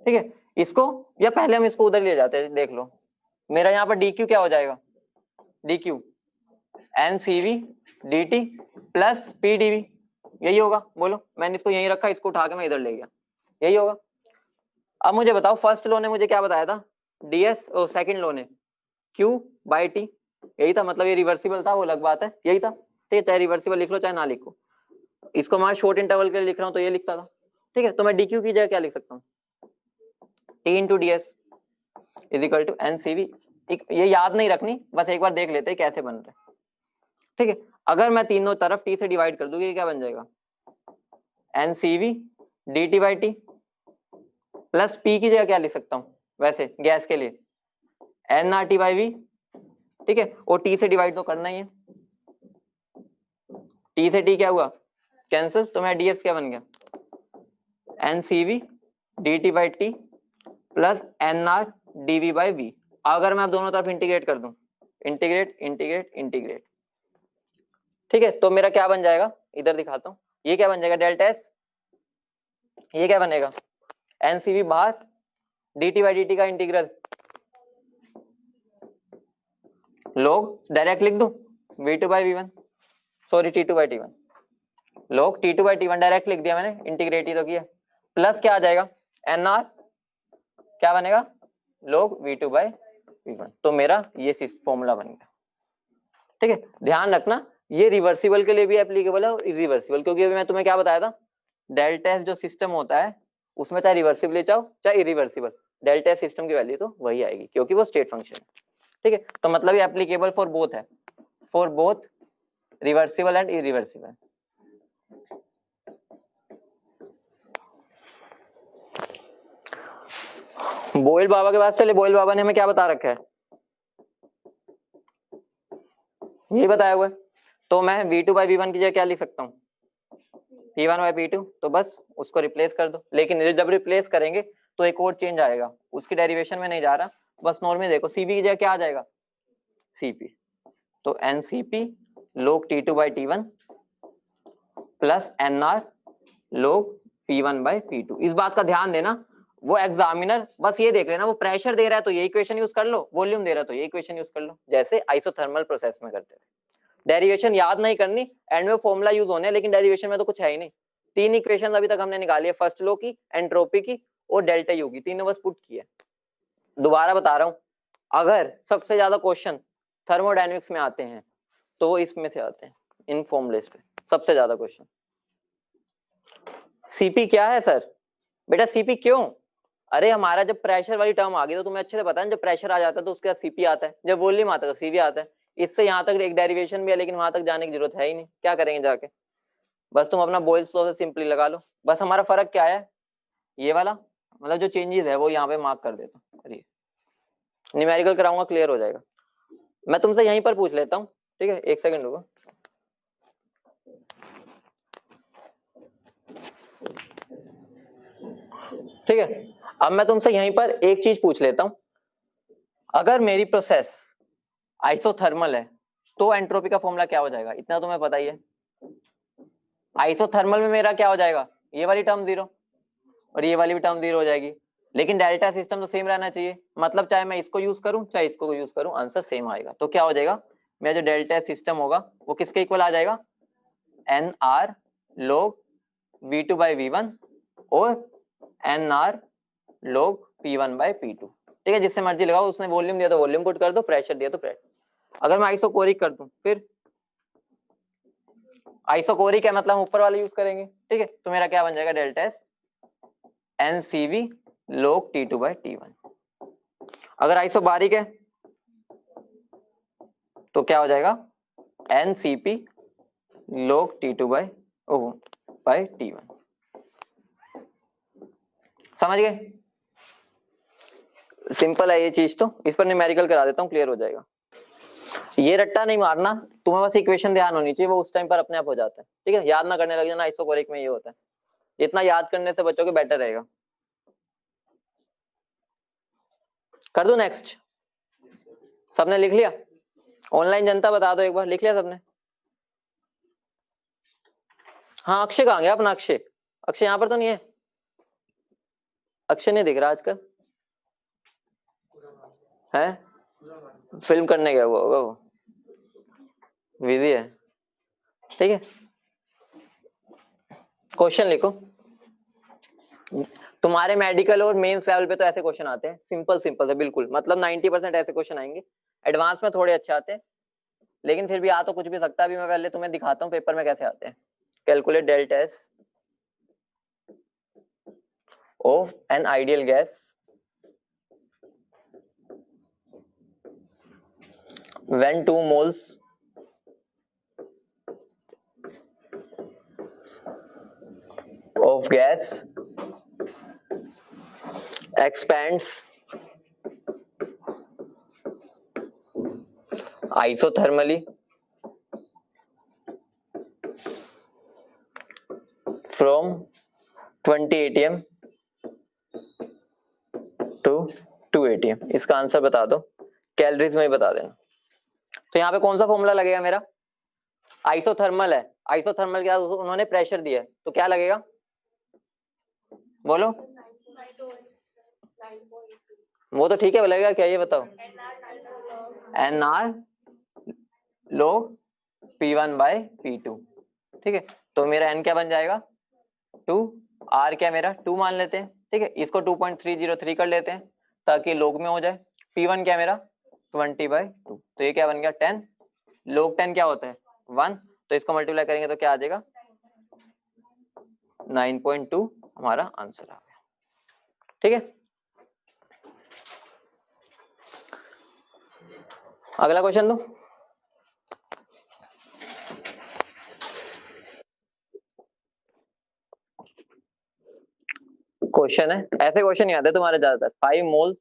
ठीक है। इसको या पहले हम इसको उधर ले जाते हैं, देख लो मेरा यहाँ पर डी क्यू क्या हो जाएगा, D Q N C V D T plus P D V, यही होगा। बोलो, मैंने इसको यहीं रखा, इसको उठा के मैं इधर ले गया, यही होगा। अब मुझे बताओ, फर्स्ट लॉ ने मुझे क्या बताया था, डीएस, और सेकंड लॉ ने क्यू बाई टी, यही था। मतलब ये रिवर्सिबल था, वो अलग बात है, यही था, ठीक है। चाहे रिवर्सिबल लिख लो चाहे ना लिखो, इसको मैं शॉर्ट इंटरवल के लिए लिख रहा हूँ तो ये लिखता था, ठीक है। तो मैं डी क्यू की जगह क्या लिख सकता हूँ, T into D S is equal to N C V. ये याद नहीं रखनी, बस एक बार देख लेते हैं कैसे बन रहे हैं, ठीक है। अगर मैं तीनों तरफ टी से डिवाइड कर दूंगी, क्या बन जाएगा, N C V D T by T plus P की जगह क्या लिख सकता हूँ वैसे गैस के लिए, N R T by V, ठीक है। और टी से डिवाइड तो करना ही है, टी से टी क्या हुआ, कैंसिल, तो मैं डीएक्स क्या बन गया, N C V D T by T plus N R D V by V. अगर मैं अब दोनों तरफ इंटीग्रेट कर दूं, इंटीग्रेट इंटीग्रेट इंटीग्रेट, ठीक है, तो मेरा क्या बन जाएगा, इधर दिखाता हूँ, ये क्या बन जाएगा डेल्टा एस, ये क्या बनेगा एन सी वी बाहर, d T by d T का इंटीग्रल लोग डायरेक्ट लिख दूं, v two by we one, sorry T two by T one, log T two by T one direct लिख दिया मैंने, इंटीग्रेट ही तो किया, प्लस क्या आ जाएगा एन आर, क्या बनेगा log V two by we one. तो मेरा ये फॉर्मूला बन गया, ठीक है। ध्यान रखना ये रिवर्सिबल के लिए भी एप्लीकेबल है और इरिवर्सिबल, क्योंकि अभी मैं तुम्हें क्या बताया था, डेल्टा एस जो सिस्टम होता है उसमें चाहे रिवर्सिबल ले जाओ चाहे इरिवर्सिबल, डेल्टा एस सिस्टम की वैल्यू तो वही आएगी क्योंकि वो स्टेट फंक्शन है, ठीक है। तो मतलब ये एप्लीकेबल फॉर बोथ है, for both reversible and irreversible. बोयल बाबा के पास चले, बोयल बाबा ने हमें क्या बता रखा है, यही बताया हुआ है। तो मैं v2 बाई वी वन की जगह क्या लिख सकता हूँ, p1 बाई p2, तो बस उसको रिप्लेस कर दो। लेकिन जब रिप्लेस करेंगे तो एक और चेंज आएगा, उसकी डेरिवेशन में नहीं जा रहा, बस नॉर्मल देखो, cp की जगह क्या आ जाएगा, cp, तो ncp log t2 by t1 plus nr log p1 by p2। इस बात का ध्यान देना, वो एग्जामिनर बस ये देख लेना, वो प्रेशर दे रहा है तो ये इक्वेशन यूज कर लो, वॉल्यूम दे रहा है तो ये इक्वेशन यूज कर लो, जैसे आइसोथर्मल प्रोसेस में करते थे। डेरिवेशन याद नहीं करनी, एंड में फॉर्मूला यूज होने, लेकिन डेरिवेशन में तो कुछ है ही नहीं। तीन इक्वेशन अभी तक हमने निकाली है, फर्स्ट लॉ की, एंट्रोपी की और डेल्टा यू की, तीनों बस पुट की है। दोबारा बता रहा हूं, अगर सबसे ज्यादा क्वेश्चन थर्मोडायनेमिक्स में आते हैं तो वो इसमें से आते हैं, इन फॉर्मूलेस पे सबसे ज्यादा क्वेश्चन। सीपी क्या है सर, बेटा सीपी क्यों, अरे हमारा जब प्रेशर वाली टर्म आ गई तो तुम्हें अच्छे से पता है, जब प्रेशर आ जाता है तो उसके बाद सीपी आता है, जब वॉल्यूम आता है तो सीवी आता है। इससे यहाँ तक एक डेरिवेशन भी है, लेकिन वहां तक जाने की जरूरत है ही नहीं, क्या करेंगे जाके, बस तुम अपना बॉयल्स लॉ से सिंपली लगा लो। बस हमारा फर्क क्या है, ये वाला, मतलब जो चेंजेस है वो यहाँ पे मार्क कर देता हूँ, करिए न्यूमेरिकल कराऊंगा, क्लियर हो जाएगा। मैं तुमसे यहीं पर पूछ लेता हूँ, ठीक है, एक सेकंड रुको। ठीक है, अब मैं तुमसे यहीं पर एक चीज पूछ लेता हूं, अगर मेरी प्रोसेस आइसोथर्मल है तो एंट्रोपी का फॉर्मूला क्या हो जाएगा, इतना तुम्हें पता ही है। आइसोथर्मल में मेरा क्या हो जाएगा, ये वाली टर्म जीरो और ये वाली भी टर्म जीरो हो जाएगी, लेकिन डेल्टा सिस्टम तो सेम रहना चाहिए, मतलब चाहे मैं इसको यूज करूं चाहे इसको यूज करूं आंसर सेम आएगा। तो क्या हो जाएगा, मेरा जो डेल्टा सिस्टम होगा वो किसके इक्वल आ जाएगा, N R log V two by we one और N R log P one by P two, ठीक है। जिससे मर्जी लगाओ, उसने वॉल्यूम दिया तो वॉल्यूम पुट कर दो, प्रेशर दिया तो प्रेशर। अगर मैं आइसोकोरिक कर दूं, फिर आइसोकोरिक है मतलब ऊपर वाला यूज करेंगे, ठीक है। तो मेरा क्या बन जाएगा, delta S n C v log T two by T one. अगर आइसोबारिक है तो क्या हो जाएगा, N C p log T two by T one. समझ गए, सिंपल है ये चीज, तो इस पर न्यूमेरिकल करा देता हूँ, क्लियर हो जाएगा। ये रट्टा नहीं मारना, तुम्हें बस इक्वेशन ध्यान होनी चाहिए, वो उस टाइम पर अपने आप हो जाता है। ठीक है, याद ना करने लग जाना, आइसोकोरिक में ये होता है। जितना याद करने से बच्चों के बेटर रहेगा। कर दो नेक्स्ट। सबने लिख लिया? ऑनलाइन जनता बता दो एक बार, लिख लिया सबने? हाँ, अक्षय कहाँ गया अपना? अक्षय, अक्षय यहाँ पर तो नहीं है। अक्षय नहीं दिख रहा आजकल, है फिल्म करने गया हुआ होगा, वो बिजी है। ठीक है, क्वेश्चन लिखो। तुम्हारे मेडिकल और मेंस लेवल पे तो ऐसे क्वेश्चन आते हैं, सिंपल सिंपल है बिल्कुल, मतलब 90% ऐसे क्वेश्चन आएंगे। एडवांस में थोड़े अच्छे आते हैं, लेकिन फिर भी आ तो कुछ भी सकता है। अभी मैं पहले तुम्हें दिखाता हूँ पेपर में कैसे आते हैं। Calculate delta S of an ideal gas when 2 moles of gas expands isothermally from 20 atm to 2 atm। इसका आंसर बता दो, कैलोरीज में ही बता देना। तो यहाँ पे कौन सा फॉर्मूला लगेगा मेरा? आइसोथर्मल है, आइसोथर्मल के बाद उन्होंने प्रेशर दिया है, तो क्या लगेगा बोलो? वो तो ठीक है, लगेगा क्या ये बताओ? N R log P1 by P2। ठीक है, तो मेरा n क्या बन जाएगा? 2, r क्या मेरा 2 मान लेते हैं। ठीक है, इसको 2.303 कर लेते हैं ताकि log में हो जाए। P1 क्या मेरा 20/2, तो ये क्या बन गया 10। log 10 क्या होता है 1, तो इसको मल्टीप्लाई करेंगे तो क्या आ जाएगा 9.2, हमारा आंसर आ गया। ठीक है, अगला क्वेश्चन दो। क्वेश्चन है, ऐसे क्वेश्चन नहीं आते तुम्हारे ज्यादातर। 5 moles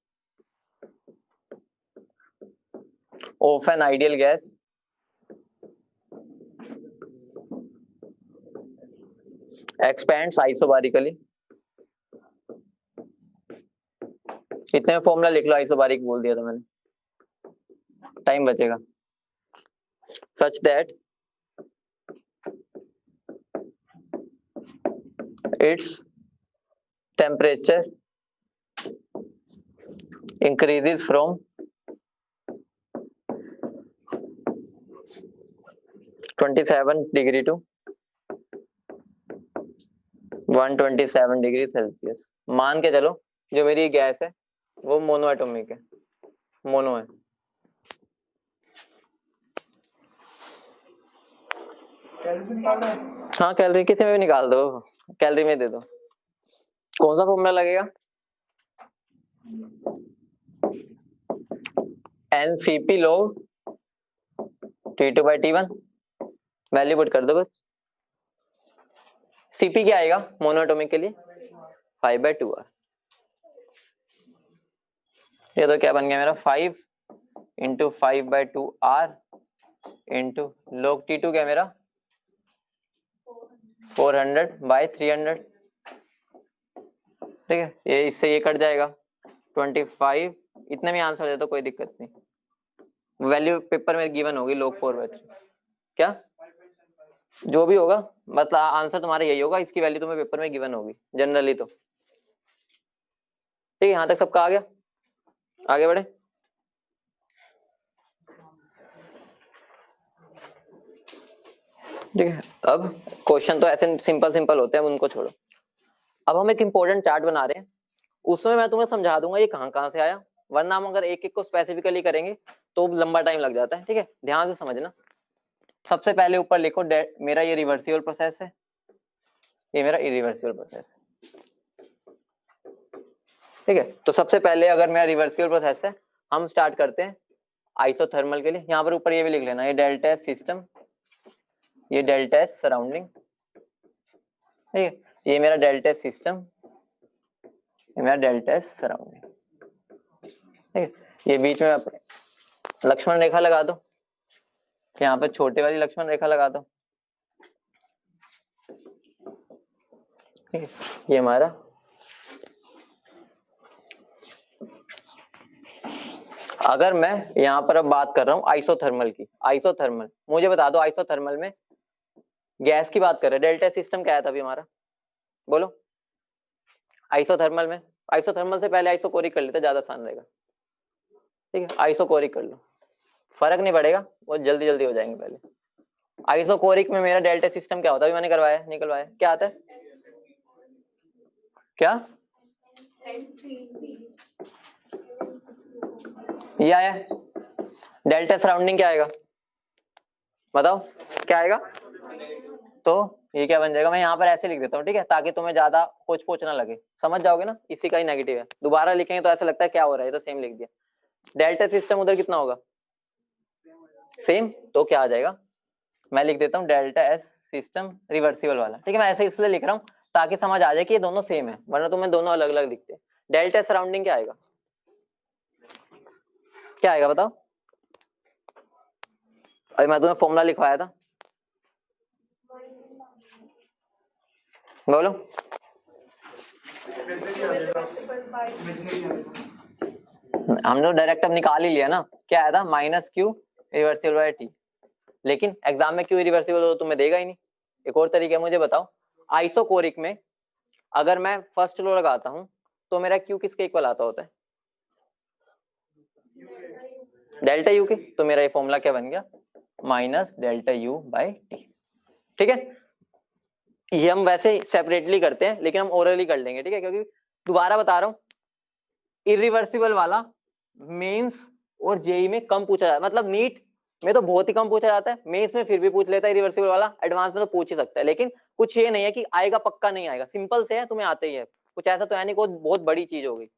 of an ideal gas expands isobarically। इतने में फॉर्मूला लिख लो, आइसोबारिक बोल दिया तो मैंने, टाइम बचेगा। such that its temperature increases from 27 degree to 127 degree Celsius. मान के चलो जो मेरी गैस है वो मोनो एटॉमिक है, मोनो है। हाँ, कैलोरी किसी में भी निकाल दो, कैलोरी में दे दो। कौन सा फॉर्मूला लगेगा? NCP log T2/T1, value put कर दो बस। CP क्या आएगा मोनोएटॉमिक के लिए 5/2R। ये तो क्या बन गया मेरा 5 × 5/2R इंटू log T2 क्या मेरा 400/300। ठीक है, ये इससे ये कट जाएगा 25। इतने में आंसर दे दो, कोई दिक्कत नहीं। वैल्यू पेपर में गिवन होगी log 4/3। क्या जो भी होगा, मतलब आंसर तुम्हारा यही होगा, इसकी वैल्यू तुम्हें पेपर में गिवन होगी जनरली तो। ठीक है, यहाँ तक सबका आ गया, आगे बढ़े। ठीक है, अब क्वेश्चन तो ऐसे सिंपल सिंपल होते हैं, उनको छोड़ो। अब हम एक इंपॉर्टेंट चार्ट बना रहे हैं, उसमें मैं तुम्हें समझा दूंगा ये कहाँ कहाँ से आया, वरना हम अगर एक एक को स्पेसिफिकली करेंगे तो लंबा टाइम लग जाता है। ठीक है, ध्यान से समझना। सबसे पहले ऊपर लिखो मेरा ये रिवर्सिबल प्रोसेस है, ये मेरा इरिवर्सिबल प्रोसेस है। ठीक है, तो सबसे पहले अगर मेरा रिवर्सिबल प्रोसेस है, हम स्टार्ट करते हैं आइसोथर्मल के लिए। यहाँ पर ऊपर ये भी लिख लेना, ये डेल्टा एस सिस्टम, ये डेल्टा एस सराउंडिंग। ठीक है, ये मेरा डेल्टा एस सिस्टम, ये मेरा डेल्टा एस सराउंडिंग। ठीक है, ये बीच में लक्ष्मण रेखा लगा दो। यहाँ पे छोटे वाली लक्ष्मण रेखा लगा दो, ठीक है। ये हमारा अगर मैं यहाँ पर अब बात कर रहा हूँ आइसोथर्मल की, आइसोथर्मल मुझे बता दो, आइसोथर्मल में गैस की बात कर रहे हैं, डेल्टा सिस्टम क्या आया था अभी हमारा, बोलो। आइसोथर्मल में, आइसोथर्मल से पहले आइसोकोरिक कर लेते, ज्यादा आसान रहेगा, ठीक है। आइसोकोरिक कर लो, फर्क नहीं पड़ेगा, बहुत जल्दी जल्दी हो जाएंगे। पहले आइसोकोरिक में मेरा डेल्टा सिस्टम क्या होता है, अभी मैंने करवाया, निकलवाया, क्या आता है, क्या ये आया डेल्टा सराउंडिंग, क्या आएगा बताओ, क्या आएगा। तो ये क्या बन जाएगा, मैं यहाँ पर ऐसे लिख देता हूँ, ठीक है, ताकि तुम्हें ज्यादा पोच ना लगे, समझ जाओगे ना। इसी का ही नेगेटिव है, दोबारा लिखेंगे तो ऐसा लगता है क्या हो रहा है, तो सेम लिख दिया। डेल्टा सिस्टम उधर कितना होगा, सेम, तो क्या आ जाएगा, मैं लिख देता हूँ डेल्टा एस सिस्टम रिवर्सिबल वाला, ठीक है। मैं ऐसे इसलिए लिख रहा हूँ ताकि समझ आ जाए कि ये दोनों सेम है, वरना तुम्हें दोनों अलग अलग दिखते हैं। डेल्टा सराउंडिंग क्या आएगा, क्या आएगा बताओ, अभी मैं तुम्हें फॉर्मूला लिखवाया था, बोलो। हम लोग डायरेक्ट अब निकाल ही लिया ना, क्या आया था, minus Q reversible by T, लेकिन एग्जाम में क्यू रिवर्सिबल हो तो तुम्हें देगा ही नहीं। एक और तरीका मुझे बताओ, आइसोकोरिक में अगर मैं फर्स्ट लो लगाता हूं तो मेरा क्यू किसके इक्वल आता होता है, डेल्टा यू के, तो मेरा ये फॉर्मूला क्या बन गया, minus delta U by T, ठीक है। ये हम वैसे सेपरेटली करते हैं, लेकिन हम ओरली कर लेंगे, ठीक है, क्योंकि दोबारा बता रहा हूँ इरिवर्सिबल वाला मेंस और जेई में कम पूछा जाता है, मतलब नीट में तो बहुत ही कम पूछा जाता है, मेंस में फिर भी पूछ लेता है इरिवर्सिबल वाला, एडवांस में तो पूछ ही सकता है, लेकिन कुछ ये नहीं है कि आएगा पक्का नहीं आएगा, सिंपल से है, तुम्हें आते ही है, कुछ ऐसा तो है नहीं कोई बहुत बड़ी चीज होगी।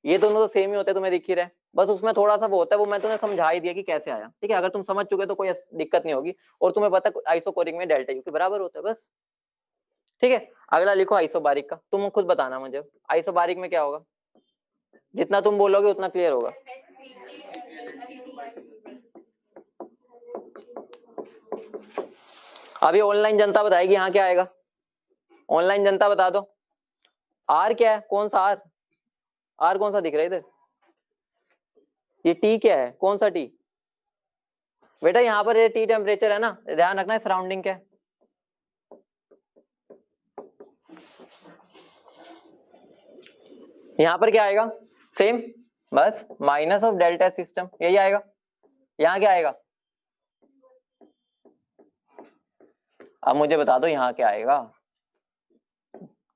ये दोनों तो सेम ही होते हैं, तुम्हें दिख ही रहे, बस उसमें थोड़ा सा वो होता है, वो मैं तुम्हें समझा ही दिया कि कैसे आया, ठीक है। अगर तुम समझ चुके तो कोई दिक्कत नहीं होगी, और तुम्हें पता है आइसोकोरिक में डेल्टा यू के बराबर होता है, बस, ठीक है। अगला लिखो आइसोबारिक का, तुम खुद बताना मुझे आइसोबारिक में क्या होगा, जितना तुम बोलोगे उतना क्लियर होगा। अभी ऑनलाइन जनता बताएगी, यहाँ क्या आएगा, ऑनलाइन जनता बता दो, आर क्या है, कौन सा आर, आर कौन सा दिख रहा है इधर, ये टी क्या है, कौन सा टी, बेटा यहाँ पर ये टी टेम्परेचर है ना, ध्यान रखना है, सराउंडिंग क्या है, यहाँ पर क्या आएगा, सेम, बस माइनस ऑफ डेल्टा सिस्टम, यही आएगा। यहाँ क्या आएगा, अब मुझे बता दो यहाँ क्या आएगा,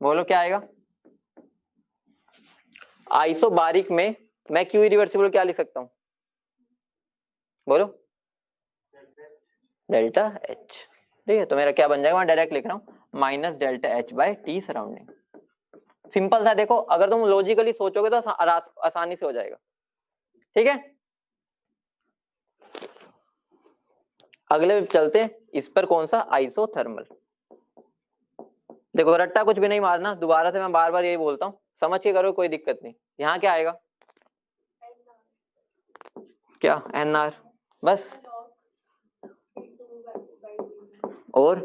बोलो क्या आएगा। आइसोबारिक में मैं क्यू इरिवर्सिबल क्या लिख सकता हूँ, बोलो, डेल्टा एच, ठीक है। तो मेरा क्या बन जाएगा, मैं डायरेक्ट लिख रहा हूँ minus delta H by T surrounding, simple सा, देखो अगर तुम लॉजिकली सोचोगे तो आसानी से हो जाएगा, ठीक है। अगले चलते हैं, इस पर कौन सा, आइसोथर्मल। देखो रट्टा कुछ भी नहीं मारना, दोबारा से मैं बार बार यही बोलता हूँ, समझ के करो, कोई दिक्कत नहीं। यहाँ क्या आएगा, क्या एन आर, बस, और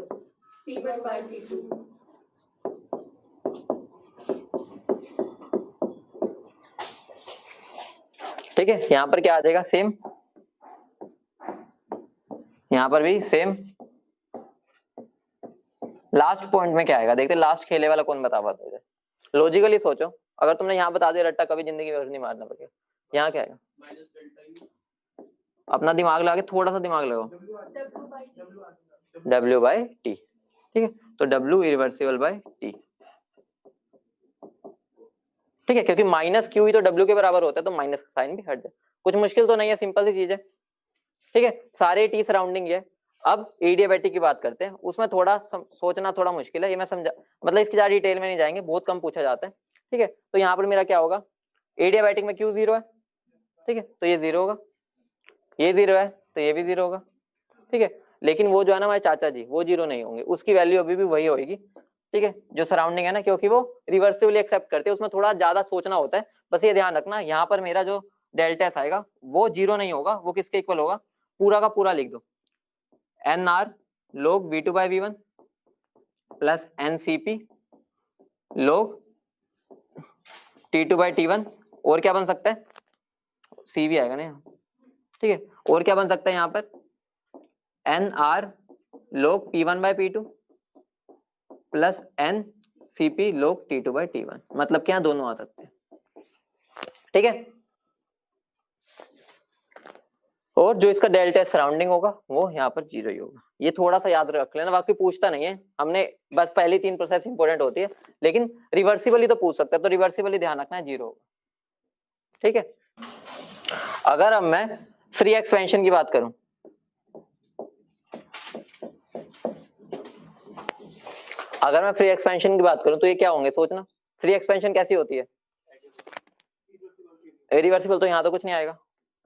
ठीक है। यहाँ पर क्या आ जाएगा, सेम, यहाँ पर भी सेम, लास्ट पॉइंट में क्या आएगा, देखते लास्ट खेले वाला कौन बता पाता है, लॉजिकली सोचो, अगर तुमने यहाँ बता दिया रट्टा कभी जिंदगी में नहीं मारना पड़ेगा। यहाँ क्या आएगा, अपना दिमाग लगा के, थोड़ा सा दिमाग लगाओ, W बाय टी, ठीक है। तो W इरिवर्सिबल बाय टी, ठीक है, क्योंकि माइनस क्यू ही तो W के बराबर होता है, तो माइनस का साइन भी हट जाए, कुछ मुश्किल तो नहीं है, सिंपल सी चीज है, ठीक है। सारे टी सराउंडिंग है। अब एडियाबैटिक की बात करते हैं, उसमें थोड़ा सोचना थोड़ा मुश्किल है, ये मैं समझा, मतलब इसकी ज्यादा डिटेल में नहीं जाएंगे, बहुत कम पूछा जाता है, ठीक है। तो यहाँ पर मेरा क्या होगा, एडियाबैटिक में क्यू जीरो है, ठीक है, तो ये जीरो होगा, ये जीरो है तो ये भी जीरो होगा, ठीक है। लेकिन वो जो है ना हमारे चाचा जी, वो जीरो नहीं होंगे, उसकी वैल्यू अभी भी वही होगी, ठीक है, जो सराउंडिंग है ना, क्योंकि वो रिवर्सिबली एक्सेप्ट करते हैं, उसमें थोड़ा ज्यादा सोचना होता है, बस ये ध्यान रखना। यहाँ पर मेरा जो डेल्टा एस आएगा वो जीरो नहीं होगा, वो किसके इक्वल होगा, पूरा का पूरा लिख दो, N R log V2/V1 plus NCP log T2/T1, और क्या बन सकता है, CV आएगा ना, ठीक है। और क्या बन सकता है यहाँ पर, NR log P1/P2 plus NCP log T2/T1, मतलब क्या दोनों आ सकते हैं, ठीक है। और जो इसका डेल्टा एस सराउंडिंग होगा वो यहाँ पर 0 ही होगा। ये थोड़ा सा याद रख लेना, बाकी पूछता नहीं है हमने, बस पहली 3 प्रोसेस इंपॉर्टेंट होती है, लेकिन रिवर्सिबली तो पूछ सकता है, तो रिवर्सिबली ध्यान रखना है 0 होगा, ठीक है। अगर अब मैं फ्री एक्सपेंशन की बात करूं, अगर मैं फ्री एक्सपेंशन की बात करूं तो ये क्या होंगे, सोचना। फ्री एक्सपेंशन कैसी होती है, रिवर्सिबल, तो यहाँ तो कुछ नहीं आएगा,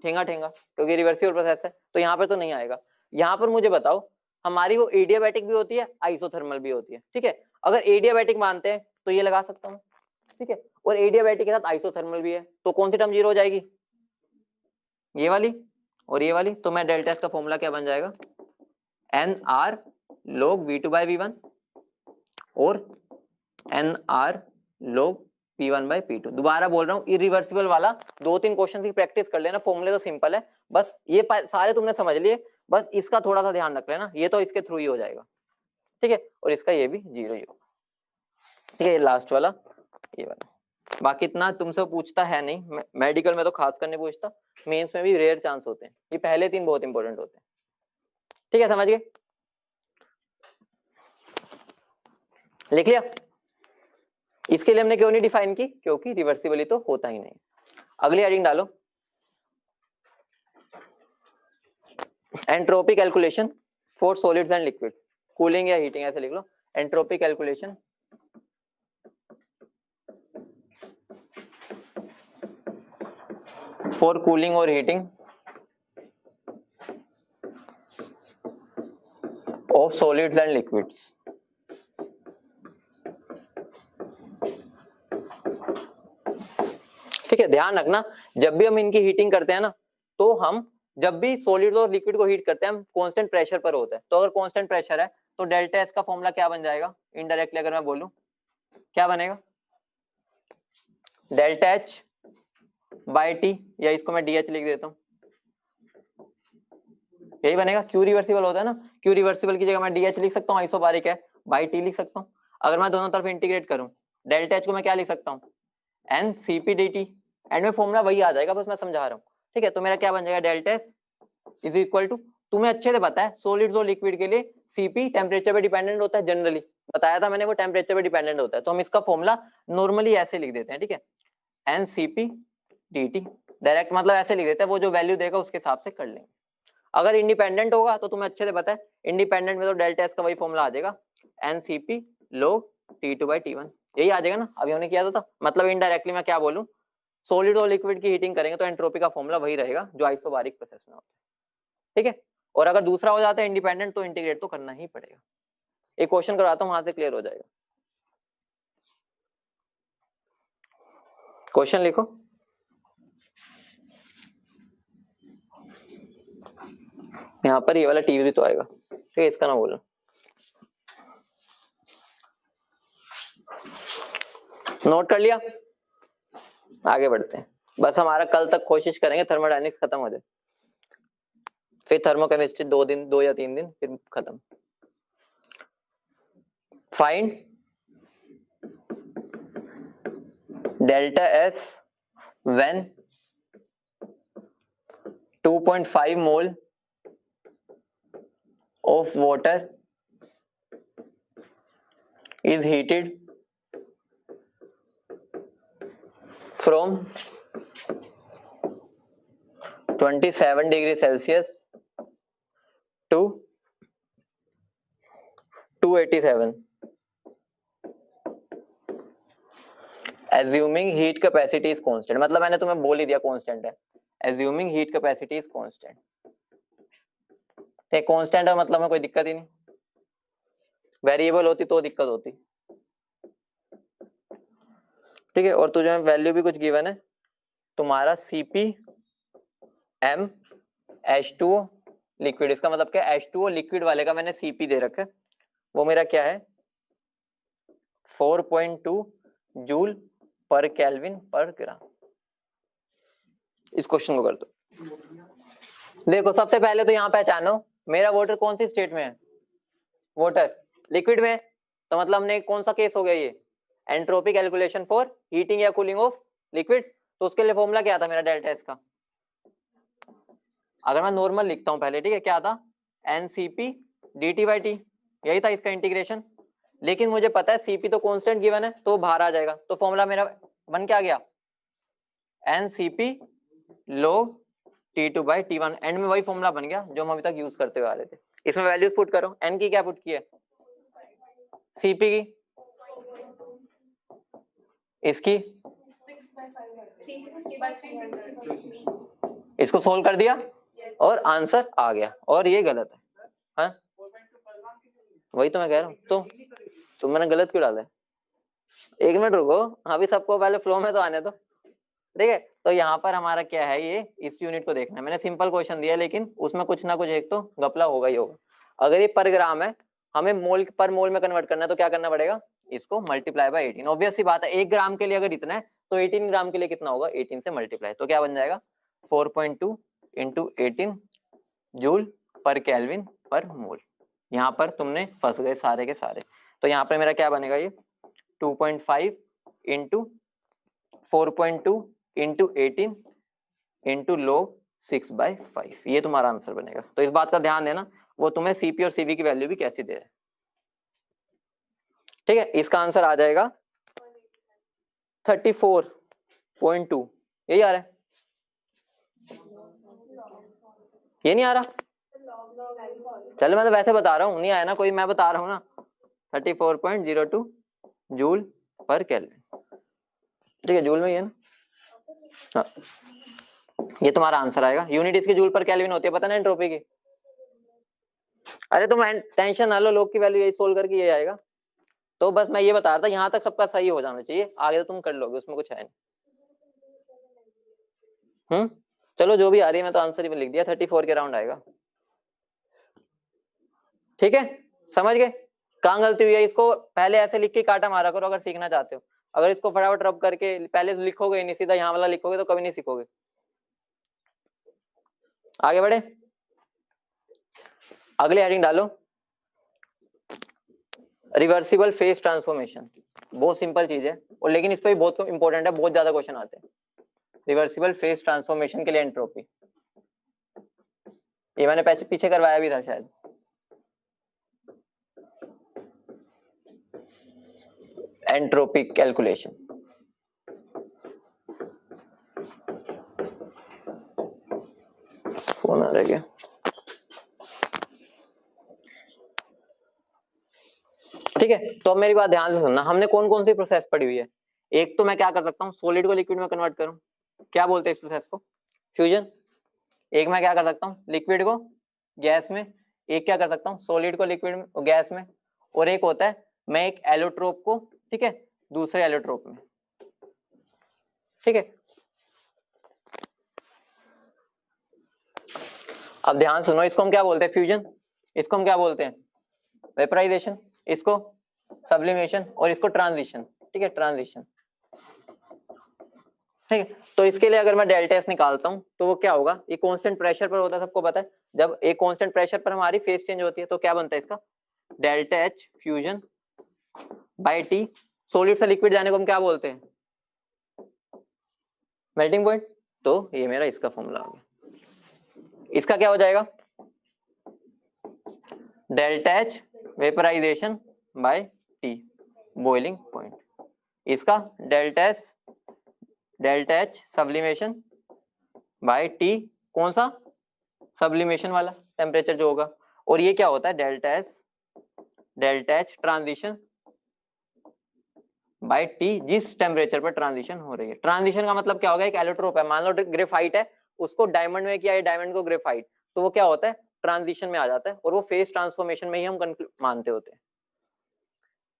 ठेंगा ठेंगा, क्योंकि रिवर्सिबल प्रोसेस है, तो यहाँ पर तो नहीं आएगा। यहाँ पर मुझे बताओ, हमारी वो एडियाबैटिक भी होती है, आइसोथर्मल भी होती है, ठीक है। अगर एडियाबैटिक मानते हैं तो ये लगा सकता हूँ, ठीक है, और एडियाबैटिक के साथ आइसोथर्मल भी है, तो कौन सी टर्म 0 हो जाएगी, ये वाली और ये वाली। तो मैं डेल्टा एस का फॉर्मूला क्या बन जाएगा, एन आर log V2/V1 और एन आर log P1/P2। दोबारा बोल रहा हूँ, इरिवर्सिबल वाला 2-3 क्वेश्चन की प्रैक्टिस कर लेना, फॉर्मूले तो सिंपल है, बस ये सारे तुमने समझ लिए, बस इसका थोड़ा सा ध्यान रख लेना, ये तो इसके थ्रू ही हो जाएगा, ठीक है, और इसका ये भी 0 ही होगा, ठीक है। ये लास्ट वाला, ये वाला, बाकी इतना तुमसे पूछता है नहीं, मेडिकल में तो खास कर नहीं पूछता, मेंस में भी रेयर चांस होते हैं, ये पहले 3 बहुत इंपॉर्टेंट होते हैं, ठीक है, समझ गए, लिख लिया। इसके लिए हमने क्यों नहीं डिफाइन की, क्योंकि रिवर्सिबली तो होता ही नहीं। अगली हेडिंग डालो, entropy calculation for solids and liquid, cooling या हीटिंग ऐसे लिख लो, एंट्रोपी कैलकुलेशन फॉर कूलिंग और heating of solids and liquids. ठीक है, ध्यान रखना, जब भी हम इनकी हीटिंग करते हैं ना, तो हम जब भी सॉलिड और लिक्विड को हीट करते हैं हम कांस्टेंट प्रेशर पर होता है, तो अगर कांस्टेंट प्रेशर है तो डेल्टा एस का फॉर्मूला क्या बन जाएगा, इनडायरेक्टली अगर मैं बोलूं क्या बनेगा, डेल्टा एच बाई टी, या इसको मैं डी एच लिख देता हूं, यही बनेगा। क्यू रिवर्सिबल होता है ना, क्यू रिवर्सिबल की जगह मैं डी एच लिख सकता हूँ, आइसोबारिक है, बाई टी लिख सकता हूँ। अगर मैं दोनों तरफ इंटीग्रेट करूं, डेल्टा एच को मैं क्या लिख सकता हूँ, N C P D T, end में फॉर्मूला वही आ जाएगा, बस मैं समझा रहा हूँ, ठीक है। तो मेरा क्या बन जाएगा, delta S is equal to, तुम्हें अच्छे से पता है सॉलिड्स और लिक्विड के लिए सीपी टेम्परेचर पे डिपेंडेंट होता है, जनरली बताया था मैंने, वो टेम्परेचर पे डिपेंडेंट होता है, तो हम इसका फॉर्मूला नॉर्मली ऐसे लिख देते हैं, ठीक है, N C P D T, direct मतलब ऐसे लिख देते हैं, वो जो वैल्यू देगा उसके हिसाब से कर लेंगे। अगर इंडिपेंडेंट होगा तो तुम्हें अच्छे से पता है, इंडिपेंडेंट में तो डेल्टा एस का वही फॉर्मूला आ जाएगा, N C P log T2/T1, यही आ जाएगा ना, अभी हमने किया था। मतलब इनडायरेक्टली मैं क्या बोलूं, सॉलिड और लिक्विड की हीटिंग करेंगे तो एंट्रोपी का फॉर्मूला वही रहेगा जो आइसोबारिक प्रोसेस में होता है, ठीक है। और अगर दूसरा हो जाता है इंडिपेंडेंट, तो इंटीग्रेट तो करना ही पड़ेगा। एक क्वेश्चन करवाता हूं, वहां से क्लियर हो जाएगा। क्वेश्चन लिखो, यहाँ पर ये वाला टीवी भी तो आएगा, ठीक है, इसका ना बोलना। नोट कर लिया, आगे बढ़ते हैं। बस हमारा कल तक कोशिश करेंगे थर्मोडायनेमिक्स खत्म हो जाए, फिर थर्मोकेमिस्ट्री 2 या 3 दिन, फिर खत्म। Find delta S when 2.5 mole of water is heated from 27 degrees Celsius to 287, assuming heat capacity is constant। मतलब मैंने तुम्हें बोल ही दिया कांस्टेंट है, assuming heat capacity is constant। Constant है मतलब में कोई दिक्कत ही नहीं, वेरिएबल होती तो दिक्कत होती, ठीक है। और तुझे वैल्यू भी कुछ गिवन है, तुम्हारा Cp m H2O लिक्विड। इसका मतलब क्या है, H2O लिक्विड वाले का मैंने Cp दे रखा है, वो मेरा क्या है 4.2 जूल पर केल्विन पर ग्राम। इस क्वेश्चन को कर दो। देखो सबसे पहले तो यहाँ पहचानो मेरा वाटर कौन सी स्टेट में है, वाटर लिक्विड में, तो मतलब हमने कौन सा केस हो गया ये, एंट्रोपी कैलकुलेशन फॉर हीटिंग या कूलिंग ऑफ लिक्विड। तो उसके लिए फॉर्मूला क्या था मेरा डेल्टा एस का, अगर मैं नॉर्मल लिखता हूं पहले, ठीक है, क्या था एनसीपी dt बाई टी, यही था इसका इंटीग्रेशन। लेकिन मुझे पता है सीपी तो कांस्टेंट गिवन है तो बाहर आ जाएगा, तो फॉर्मूला मेरा बन क्या गया NCP log T2 by T1। And में वही फॉर्मूला बन गया जो हम अभी तक यूज करते हुए आ रहे थे। इसमें वैल्यूज पुट करो, एन की क्या पुट की है, सीपी की, इसकी, इसको सोल्व कर दिया और आंसर आ गया, और ये गलत है। हाँ वही तो मैं कह रहा हूँ, तो मैंने गलत क्यों डाला है, एक मिनट रुको, अभी सबको पहले फ्लो में तो आने दो, ठीक है। तो यहाँ पर हमारा क्या है, ये इस यूनिट को देखना है। मैंने सिंपल क्वेश्चन दिया लेकिन उसमें कुछ ना कुछ एक तो घपला होगा ही होगा। अगर ये पर ग्राम है, हमें मोल पर मोल में कन्वर्ट करना है, तो क्या करना पड़ेगा, इसको मल्टीप्लाई बाय 18। ऑब्वियस सी बात है, 1 ग्राम के लिए अगर इतना है तो 18 ग्राम के लिए कितना होगा, 18 से मल्टीप्लाई, तो क्या बन जाएगा 4.2 इंटू 18 जूल पर केल्विन पर मोल। यहाँ पर तुमने फंस गए सारे के सारे, तो यहाँ पर मेरा क्या बनेगा, ये 2.5 इंटू 4.2 इंटू 18 इंटू log 6/5, ये तुम्हारा आंसर बनेगा। तो इस बात का ध्यान देना वो तुम्हें सीपी और सीवी की वैल्यू भी कैसी दे रहे हैं, ठीक है। इसका आंसर आ जाएगा 34.2, यही आ रहा है, ये नहीं आ रहा, चलो मैं तो वैसे बता रहा हूँ, नहीं आया ना कोई, मैं बता रहा हूँ ना 34.02 जूल पर केल्विन, ठीक है, जूल में ही है ना, हाँ। ये तुम्हारा आंसर आएगा। यूनिट इसकी जूल पर केल्विन होती है, पता ना एंट्रोपी की। अरे तुम टेंशन ना लो, लोग की वैल्यू यही सोल्व करके ये आएगा। तो बस मैं ये बता रहा था, यहाँ तक सबका सही हो जाना चाहिए, आगे तो तुम कर लोगे, उसमें कुछ है नहीं। चलो जो भी आ रही है, मैं तो आंसर ही लिख दिया, 34 के राउंड आएगा, ठीक है, समझ गए कहाँ गलती हुई है। इसको पहले ऐसे लिख के काटा मारा करो अगर सीखना चाहते हो। अगर इसको फटाफट रब करके पहले लिखोगे नहीं, सीधा यहाँ वाला लिखोगे तो कभी नहीं सीखोगे। आगे बढ़े, अगले हेडिंग डालो, रिवर्सिबल फेज ट्रांसफॉर्मेशन। बहुत सिंपल चीज है, और लेकिन इस पर भी बहुत इंपॉर्टेंट है, बहुत ज्यादा क्वेश्चन आते हैं। रिवर्सिबल फेज ट्रांसफॉर्मेशन के लिए एंट्रोपी, ये मैंने पीछे करवाया भी था शायद। एंट्रोपी कैलकुलेशन, फोन आ रहा है, ठीक है। तो अब मेरी बात ध्यान से सुनना, हमने कौन कौन सी प्रोसेस पढ़ी हुई है। एक तो मैं क्या कर सकता हूँ, सॉलिड को लिक्विड में कन्वर्ट करूं, क्या बोलते हैं इस प्रोसेस को, फ्यूजन। एक मैं क्या कर सकता हूँ, लिक्विड को गैस में, एक क्या कर सकता हूँ, सॉलिड को लिक्विड में गैस में, और एक होता है मैं एक एलोट्रोप को, ठीक है, दूसरे एलोट्रोप में, ठीक है। अब ध्यान सुनो, इसको हम क्या बोलते हैं, फ्यूजन, इसको हम क्या बोलते हैं, वेपराइजेशन, इसको सब्लिमेशन, और इसको ट्रांजिशन, ठीक है, ट्रांजिशन, ठीक है। तो इसके लिए अगर मैं डेल्टा एस निकालता हूं तो वो क्या होगा, ये कांस्टेंट प्रेशर पर होता है, सबको पता है। जब एक कांस्टेंट प्रेशर पर हमारी फेज चेंज होती है तो क्या बनता है इसका, delta H fusion by T. Solid से लिक्विड जाने को हम क्या बोलते हैं, मेल्टिंग पॉइंट। तो ये मेरा इसका फॉर्मूला आ गया। इसका क्या हो जाएगा, delta H vaporisation by T boiling point. इसका delta H sublimation by T, कौन सा, सब्लिमेशन वाला टेम्परेचर जो होगा। और ये क्या होता है, delta H transition by T, जिस टेम्परेचर पर ट्रांजिशन हो रही है। ट्रांजिशन का मतलब क्या होगा, एक एलोट्रोप है, मान लो ग्रेफाइट है, उसको डायमंड में किया है, डायमंड को ग्रेफाइट, तो वो क्या होता है, ट्रांजिशन में आ जाता है, और वो फेज ट्रांसफॉर्मेशन में ही हम मानते होते हैं।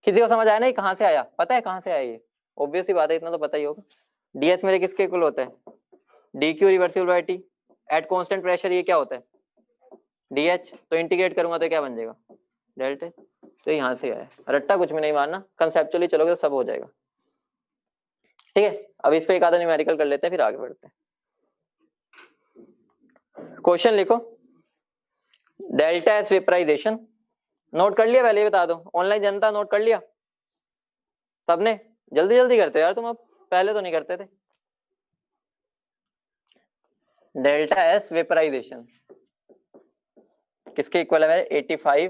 किसी को समझ आया ना, कहाँ से आया, पता है कहाँ से आया ये, ऑब्वियस ही बात है, इतना तो पता ही होगा। डीएस मेरे किसके इक्वल होता है, D Q reversible by T at constant pressure, ये क्या होता है, DH, तो इंटीग्रेट करूंगा तो क्या बन जाएगा डेल्टा। तो यहाँ से आया, रट्टा कुछ भी नहीं मारना, कंसेप्चुअली चलोगे तो सब हो जाएगा। ठीक है, अब इस पे एक आधा न्यूमेरिकल कर लेते हैं फिर आगे बढ़ते हैं। क्वेश्चन लिखो, डेल्टा एस वेपराइजेशन, नोट कर लिया पहले बता दो, ऑनलाइन जनता नोट कर लिया सबने? जल्दी जल्दी करते यार तुम, अब पहले तो नहीं करते थे। डेल्टा एस वेपराइजेशन किसके इक्वल है मेरे? 85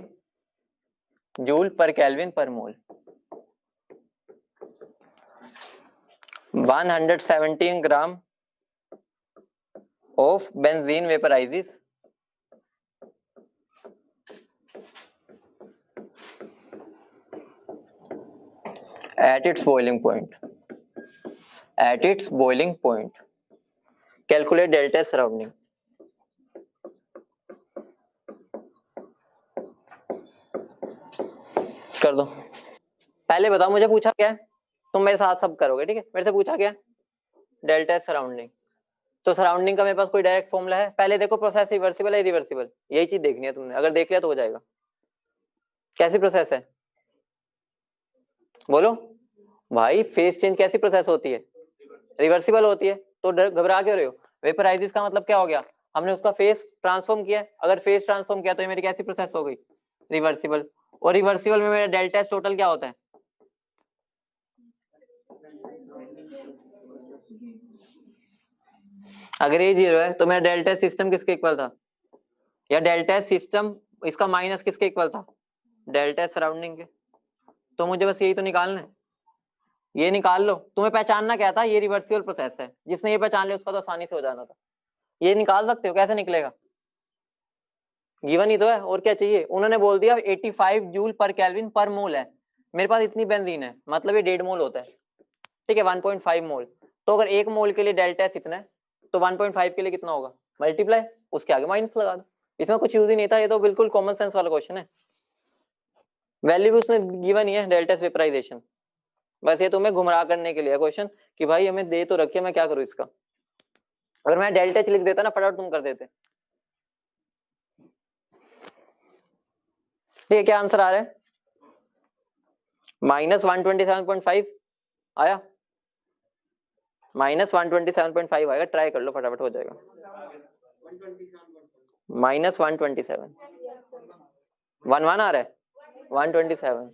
जूल पर केल्विन पर मोल। 117 ग्राम of benzene vaporizes at its boiling point. At its boiling point. Calculate delta surrounding. कर दो। पहले बताओ मुझे पूछा क्या है, तुम मेरे साथ सब करोगे ठीक है। मेरे से पूछा क्या, डेल्टा सराउंडिंग। तो सराउंडिंग का मेरे पास कोई डायरेक्ट फॉर्मूला है? पहले देखो प्रोसेस रिवर्सिबल है इरिवर्सिबल, यही चीज देखनी है तुमने, अगर देख लिया तो हो जाएगा। कैसी प्रोसेस है बोलो भाई? फेस चेंज कैसी प्रोसेस होती है? रिवर्सिबल होती है। तो घबरा क्यों रहे हो? वेपराइजेस का मतलब क्या हो गया? हमने उसका फेस ट्रांसफॉर्म किया। अगर फेस ट्रांसफॉर्म किया तो ये मेरी कैसी प्रोसेस हो गई? रिवर्सिबल। और रिवर्सिबल में मेरा डेल्टा एस टोटल क्या होता है? अगर ये 0 है तो मेरा डेल्टा एस सिस्टम किसके इक्वल था? या डेल्टा एस सिस्टम इसका माइनस किसके इक्वल था? डेल्टा एस सराउंडिंग के। तो मुझे बस यही तो निकालना है, ये निकाल लो। तुम्हें पहचानना क्या था? ये रिवर्सिबल प्रोसेस है। जिसने ये पहचान लिया उसका तो आसानी से हो जाना था। ये निकाल सकते हो, कैसे निकलेगा? गिवन ही तो है, और क्या चाहिए? उन्होंने बोल दिया 85 जूल पर केल्विन पर मोल है, मेरे पास इतनी बेंजीन है, मतलब ये 1.5 मोल होता है। ठीक है, 1.5 मोल। तो अगर 1 मोल के लिए डेल्टा एस इतना है तो 1.5 के लिए कितना होगा? मल्टीप्लाई, उसके आगे माइनस लगा दो। इसमें कुछ यूज ही नहीं था, ये तो बिल्कुल कॉमन सेंस वाला क्वेश्चन है। वैल्यू भी उसने गिवन ही है, डेल्टा एस वेपराइजेशन। बस ये तुम्हें गुमराह करने के लिए क्वेश्चन कि भाई हमें दे तो रखिए, मैं क्या करूं इसका। अगर मैं डेल्टा एच लिख देता ना फटाफट तुम कर देते। ठीक है, क्या आंसर आ रहा है? -127.5 आया, -127.5 आएगा। ट्राई कर लो फटाफट हो जाएगा। -127 1 आ रहा है, 127।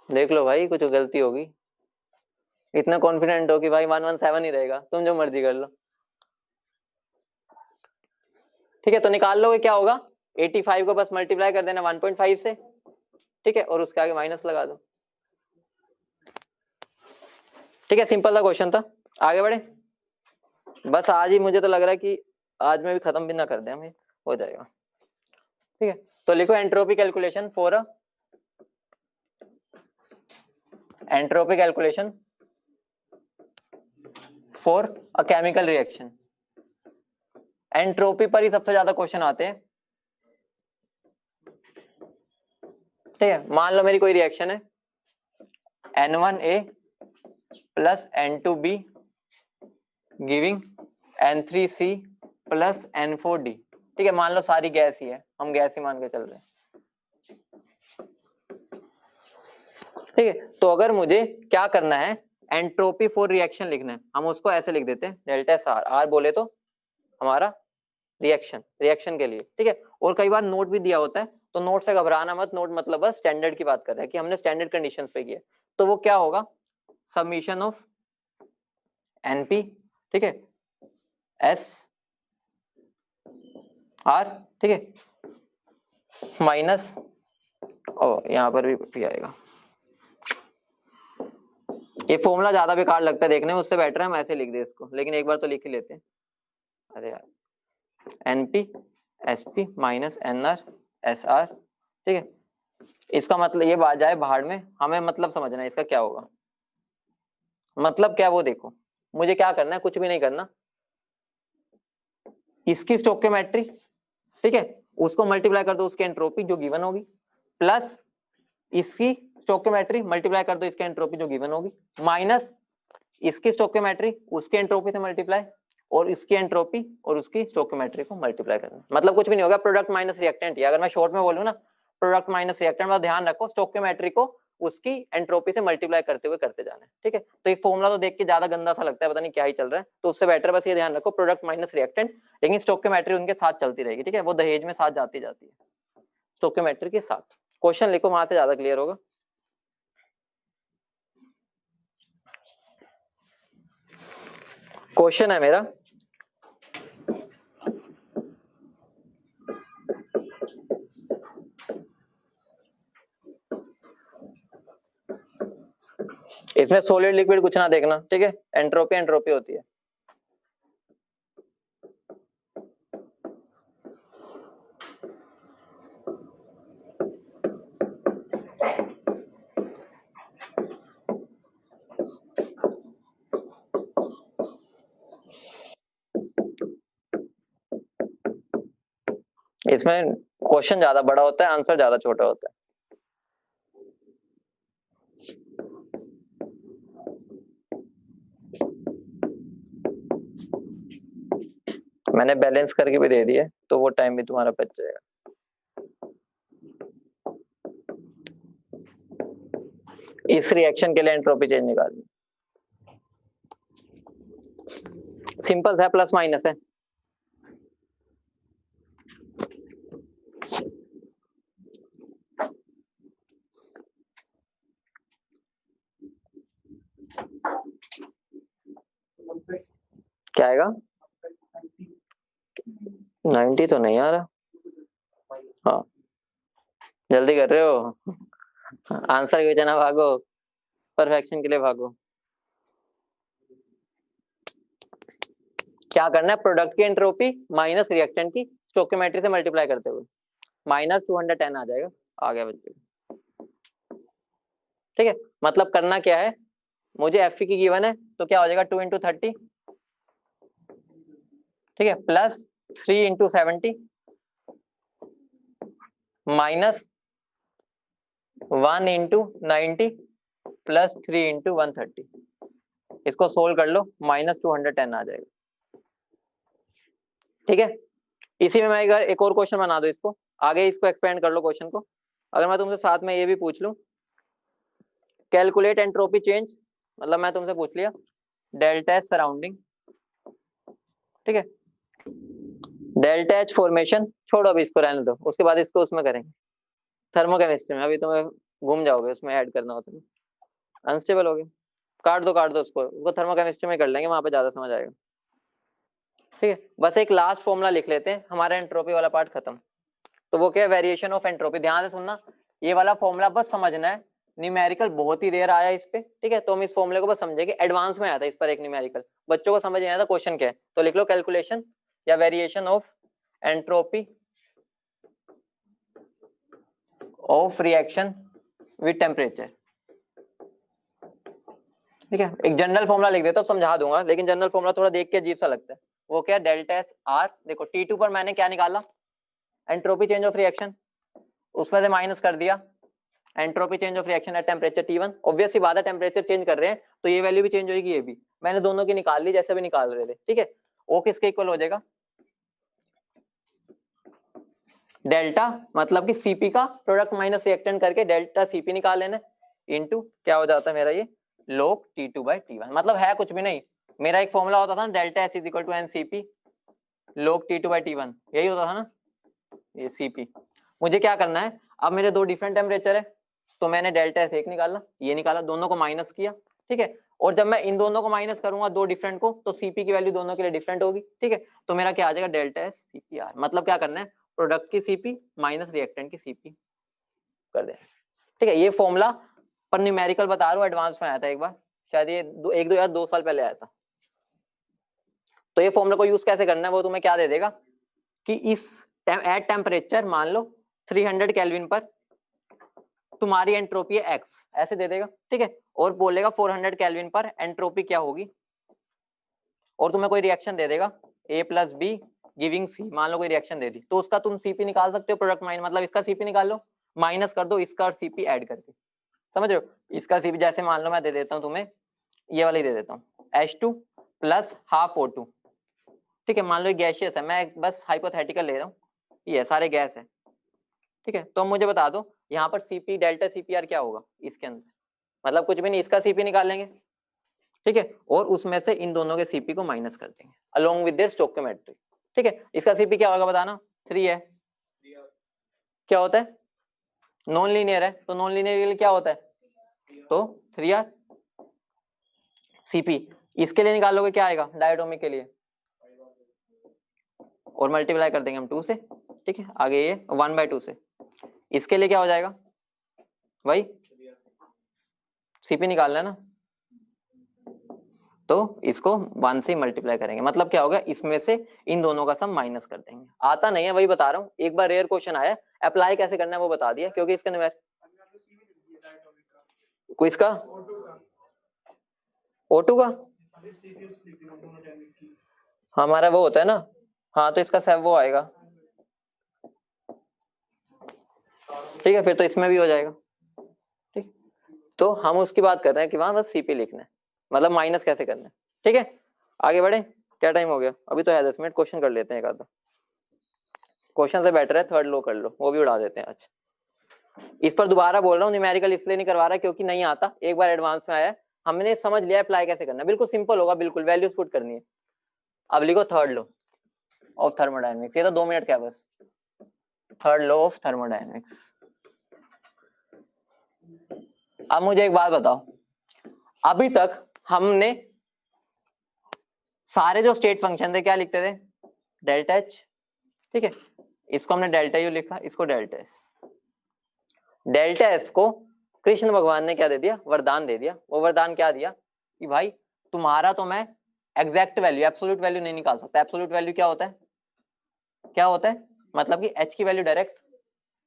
देख लो भाई कुछ गलती होगी। इतना कॉन्फिडेंट हो कि भाई 117 ही रहेगा, तुम जो मर्जी कर लो। ठीक है, तो निकाल लोगे क्या होगा? 85 को बस मल्टीप्लाई कर देना 1.5 से, ठीक है, और उसके आगे माइनस लगा दो। ठीक है, सिंपल सा क्वेश्चन था। आगे बढ़े। बस आज ही मुझे तो लग रहा है कि आज में भी खत्म भी ना कर दें हमें, हो जाएगा। ठीक है, तो लिखो entropy calculation for entropy calculation for a chemical reaction. Entropy पर ही सबसे ज्यादा क्वेश्चन आते हैं। ठीक है, मान लो मेरी कोई रिएक्शन है, N1A plus N2B giving N3C plus N4D। ठीक है, मान लो सारी गैस ही है, हम गैस ही मान के चल रहे हैं। ठीक है, तो अगर मुझे क्या करना है, एंट्रोपी फॉर रिएक्शन लिखना है, हम उसको ऐसे लिख देते हैं डेल्टा एस आर। आर बोले तो हमारा रिएक्शन के लिए। ठीक है, और कई बार नोट भी दिया होता है, तो नोट से घबराना मत। नोट मतलब बस स्टैंडर्ड की बात कर रहे हैं कि हमने स्टैंडर्ड कंडीशंस पे किया। तो वो क्या होगा? समीशन ऑफ एनपी, ठीक है, एस आर, ठीक है, माइनस, और यहाँ पर भी आएगा। ये फॉर्मूला ज्यादा बेकार लगता है देखने में, उससे बेटर है हम ऐसे लिख दे इसको, लेकिन एक बार तो लिख ही लेते हैं। अरे यार, NP SP minus NR SR. ठीक है, इसका मतलब ये बात जाए भाड़ में, हमें मतलब समझना है इसका क्या होगा। मतलब क्या वो देखो, मुझे क्या करना है, कुछ भी नहीं करना। इसकी स्टोइकियोमेट्री, ठीक है, उसको मल्टीप्लाई कर दो उसकी एंट्रोपी जो गिवन होगी, प्लस इसकी स्टोइकियोमेट्री मल्टीप्लाई कर दो इसकी एंट्रोपी जो गिवन होगी, माइनस इसकी स्टोइकियोमेट्री उसके एंट्रोपी से मल्टीप्लाई, और इसकी एंट्रोपी और उसकी स्टोइकियोमेट्री को मल्टीप्लाई करना। मतलब कुछ भी नहीं होगा, प्रोडक्ट माइनस रिएक्टेंट। अगर मैं शॉर्ट में बोलूँ ना प्रोडक्ट माइनस रिएक्टेंट, मतलब ध्यान रखो स्टोइकियोमेट्री को उसकी एंट्रोपी से मल्टीप्लाई करते हुए करते जाना है, ठीक है। तो ये फॉर्मूला तो देख के ज्यादा गंदा सा लगता है, पता नहीं क्या ही चल रहा है, तो उससे बेटर बस ये ध्यान रखो प्रोडक्ट माइनस रिएक्टेंट, लेकिन स्टोइकियोमेट्री उनके साथ चलती रहेगी, ठीक है। वो दहेज में साथ जाती जाती है स्टोइकियोमेट्री के साथ। क्वेश्चन लिखो, वहां से ज्यादा क्लियर होगा। क्वेश्चन है मेरा, इसमें सॉलिड लिक्विड कुछ ना देखना, ठीक है। एंट्रोपी एंट्रोपी होती है। इसमें क्वेश्चन ज्यादा बड़ा होता है, आंसर ज्यादा छोटा होता है। मैंने बैलेंस करके भी दे दिए, तो वो टाइम भी तुम्हारा बच जाएगा। इस रिएक्शन के लिए एंट्रोपी चेंज निकालनी, सिंपल है, प्लस माइनस है। क्या आएगा? 90 तो नहीं आ रहा। हाँ, जल्दी कर रहे हो, आंसर की वजह ना भागो, परफेक्शन के लिए भागो। क्या करना है, प्रोडक्ट की एंट्रोपी माइनस रिएक्टेंट की स्टोइकियोमेट्री से मल्टीप्लाई करते हुए -210 आ जाएगा। आ गया बच्चे, ठीक है। मतलब करना क्या है, मुझे एफ की गिवन है, तो क्या हो जाएगा 2 × 30, ठीक है, प्लस 3 × 70 माइनस 1 × 90 प्लस 3 × 130। इसको सोल्व कर लो, -210 आ जाएगा, ठीक है। इसी में मैं एक और क्वेश्चन बना दो, इसको आगे इसको एक्सपेंड कर लो क्वेश्चन को। अगर मैं तुमसे साथ में ये भी पूछ लूं, कैलकुलेट एंट्रोपी चेंज, मतलब मैं तुमसे पूछ लिया डेल्टा एच सराउंडिंग, ठीक है, डेल्टा एच फॉर्मेशन छोड़ो, अभी इसको रहने दो, उसके बाद इसको उसमें करेंगे थर्मोकेमिस्ट्री में। अभी तुम्हें घूम जाओगे, उसमें ऐड करना हो तुम्हें, अनस्टेबल हो गए, काट दो उसको थर्मोकेमिस्ट्री में कर लेंगे, वहां पे ज्यादा समझ आएगा, ठीक है। बस एक लास्ट फॉर्मूला लिख लेते हैं, हमारा एंट्रोपी वाला पार्ट खत्म। तो वो क्या है, वेरिएशन ऑफ एंट्रोपी। ध्यान से सुनना, ये वाला फॉर्मूला बस समझना है, न्यूमेरिकल बहुत ही रेयर आया इस पे, ठीक है। तो हम इस फॉर्मूले को बस समझेंगे, एडवांस में आया था इस पर एक न्यूमेरिकल, बच्चों को समझ नहीं आया था क्वेश्चन क्या है, तो लिख लो कैलकुलेशन या variation of entropy of reaction with temperature, ठीक है। एक जनरल फॉर्मूला लिख देता हूं, समझा दूंगा, लेकिन जनरल फॉर्मूला थोड़ा देख के अजीब सा लगता है। वो क्या, डेल्टा एस आर, देखो T2 पर मैंने क्या निकाला, एंट्रोपी चेंज ऑफ रिएक्शन, उसमें से माइनस कर दिया entropy change of reaction at temperature T1। Obviously बात है, टेम्परेचर चेंज कर रहे हैं तो ये वैल्यू भी चेंज होगी, ये भी मैंने दोनों की निकाल ली जैसे भी निकाल रहे थे, ठीक है। ओ किसके इक्वल हो जाएगा, डेल्टा, मतलब कि सीपी का प्रोडक्ट माइनस रिएक्टेंट करके डेल्टा सीपी निकाल लेना, इनटू क्या हो जाता है मेरा ये log T2/T1। मतलब है कुछ भी नहीं, मेरा एक फॉर्मूला होता था ना, delta S is equal to N CP log T2/T1, यही होता था ना, ये सीपी। मुझे क्या करना है, अब मेरे दो डिफरेंट टेम्परेचर है, तो मैंने डेल्टा एस एक निकाला, ये निकाला, दोनों को माइनस किया, ठीक है। और जब मैं इन दोनों को माइनस करूंगा दो डिफरेंट को, तो सीपी की वैल्यू दोनों के लिए डिफरेंट होगी, ठीक है। तो मेरा क्या आ जाएगा, डेल्टा एस सीपी आर। मतलब क्या करना है, प्रोडक्ट की सीपी माइनस रिएक्टेंट की सीपी कर देना, ठीक है। ये फॉर्मूला पर न्यूमेरिकल बता रहा हूँ, एडवांस में आया था एक बार, शायद ये 2 साल पहले आया था। तो ये फॉर्मूला को यूज कैसे करना है, वो तुम्हें क्या दे देगा कि इस एट टेम्परेचर मान लो 300 केल्विन पर तुम्हारी एंट्रोपी है x, ऐसे दे देगा, ठीक है। और बोलेगा 400 केल्विन पर एंट्रोपी क्या होगी, और तुम्हें कोई रिएक्शन दे देगा a + b गिविंग c, मान लो कोई रिएक्शन दे दी, तो उसका तुम सीपी निकाल सकते हो, प्रोडक्ट माइनस, मतलब इसका सीपी निकाल लो, माइनस कर दो इसका और सीपी ऐड करके, समझ रहे हो। इसका सीपी जैसे मान लो मैं दे देता हूँ तुम्हें, ये वाला ही दे देता हूँ, H2 + ½ O2 ठीक है, मान लो ये गैसियस है, मैं बस हाइपोथेटिकल ले रहा हूँ, ये सारे गैस है, ठीक है। तो मुझे बता दो यहाँ पर सीपी डेल्टा सीपीआर क्या होगा इसके अंदर, मतलब कुछ भी नहीं, इसका सीपी निकालेंगे, ठीक है, और उसमें से इन दोनों के सीपी को माइनस कर देंगे अलोंग विद देयर स्टोइकियोमेट्री, ठीक है। इसका सीपी क्या होगा बताना, 3 है, क्या होता है, नॉन लीनियर है, तो नॉन लीनियर के लिए क्या होता है, तो 3R। सीपी इसके लिए निकालोगे क्या आएगा डायटोमिक के लिए, और मल्टीप्लाई कर देंगे हम 2 से, ठीक है। आगे ये 1/2 से, इसके लिए क्या हो जाएगा भाई, सीपी निकालना है ना, तो इसको 1 से मल्टीप्लाई करेंगे, मतलब क्या होगा, इसमें से इन दोनों का सम माइनस कर देंगे। आता नहीं है वही बता रहा हूँ, एक बार रेयर क्वेश्चन आया, अप्लाई कैसे करना है वो बता दिया, क्योंकि इसके अंदर कोई इसका O2 का हमारा वो होता है ना, हाँ तो इसका सब वो आएगा, ठीक है, फिर तो इसमें भी हो जाएगा, ठीक। तो हम उसकी बात कर रहे हैं कि वहां बस सीपी लिखना है, मतलब माइनस कैसे करना है, ठीक है। आगे बढ़े, क्या टाइम हो गया, अभी तो है 10 मिनट, क्वेश्चन कर लेते हैं एक आधा, क्वेश्चन से बेटर है थर्ड लो कर लो, वो भी उड़ा देते हैं आज। इस पर दोबारा बोल रहा हूँ, न्यूमेरिकल इसलिए नहीं करवा रहा क्योंकि नहीं आता, एक बार एडवांस में आया, हमने समझ लिया अप्लाई कैसे करना है, बिल्कुल सिंपल होगा, बिल्कुल वैल्यूज पुट करनी है। अब लिखो थर्ड लो ऑफ थर्मोडायनेमिक्स, ये तो 2 मिनट का बस, थर्ड लॉ ऑफ थर्मोडायनेमिक्स। अब मुझे एक बात बताओ, अभी तक हमने सारे जो स्टेट फंक्शन थे क्या लिखते थे, डेल्टा एच, ठीक है, इसको हमने डेल्टा यू लिखा, इसको डेल्टा एस। डेल्टा एस को कृष्ण भगवान ने क्या दे दिया, वरदान दे दिया। वो वरदान क्या दिया कि भाई तुम्हारा तो मैं एग्जैक्ट वैल्यू, एब्सोल्यूट वैल्यू नहीं निकाल सकता। एब्सोल्यूट वैल्यू क्या होता है, क्या होता है, मतलब कि एच की वैल्यू डायरेक्ट,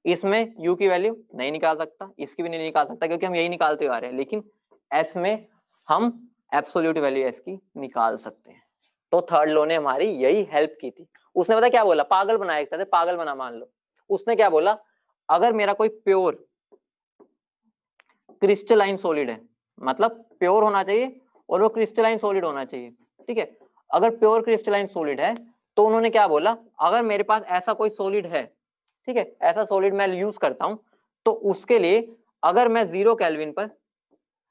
इसमें यू की वैल्यू नहीं निकाल सकता, इसकी भी नहीं निकाल सकता, क्योंकि हम यही निकालते हुए आ रहे हैं, लेकिन एस में हम एब्सोल्यूट वैल्यू एस की निकाल सकते हैं। तो थर्ड लॉ ने हमारी यही हेल्प की थी। उसने पता क्या बोला, पागल बनाया, एक तरह से पागल बना मान लो। उसने क्या बोला, अगर मेरा कोई प्योर क्रिस्टलाइन सॉलिड है, मतलब प्योर होना चाहिए और वो क्रिस्टलाइन सॉलिड होना चाहिए, ठीक है। अगर प्योर क्रिस्टलाइन सॉलिड है तो उन्होंने क्या बोला, अगर मेरे पास ऐसा कोई सॉलिड है, ठीक है, ऐसा सॉलिड मैं यूज करता हूं, तो उसके लिए अगर मैं 0 केल्विन पर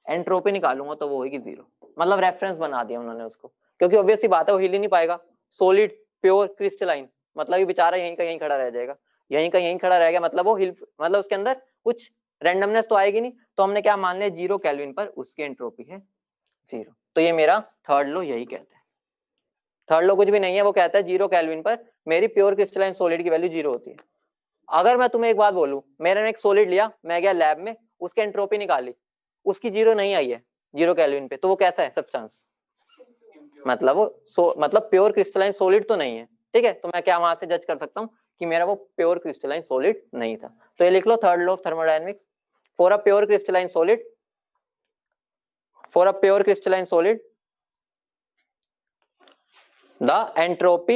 एंट्रोपी निकालूंगा तो वो होगी 0, मतलब रेफरेंस बना दिया उन्होंने उसको, क्योंकि ऑब्वियस सी बात है वो हिल ही नहीं पाएगा, सॉलिड प्योर क्रिस्टलाइन, मतलब ये बेचारा यहीं का यहीं खड़ा रह जाएगा, यहीं का यहीं खड़ा रह गया, मतलब वो हिल, मतलब उसके अंदर कुछ रैंडमनेस तो आएगी नहीं। तो हमने क्या मान लिया, 0 केल्विन पर उसकी एंट्रोपी है 0। तो ये मेरा थर्ड लॉ यही कहता है। थर्ड लॉ कुछ भी नहीं है, वो कहता है 0 केल्विन पर मेरी प्योर क्रिस्टलाइन सॉलिड की वैल्यू 0 होती है। अगर मैं तुम्हें एक बात बोलूं, मैंने एक सॉलिड लिया, मैं गया लैब में, उसकी एंट्रोपी निकाली, उसकी 0 नहीं आई है 0 केल्विन पे, तो वो कैसा है, सब्सटेंस, मतलब वो मतलब प्योर क्रिस्टलाइन सॉलिड तो नहीं है, ठीक है। तो मैं क्या वहां से जज कर सकता हूँ कि मेरा वो प्योर क्रिस्टलाइन सॉलिड नहीं था। तो ये लिख लो, third law of thermodynamics, for a pure crystalline solid, for a pure crystalline solid the entropy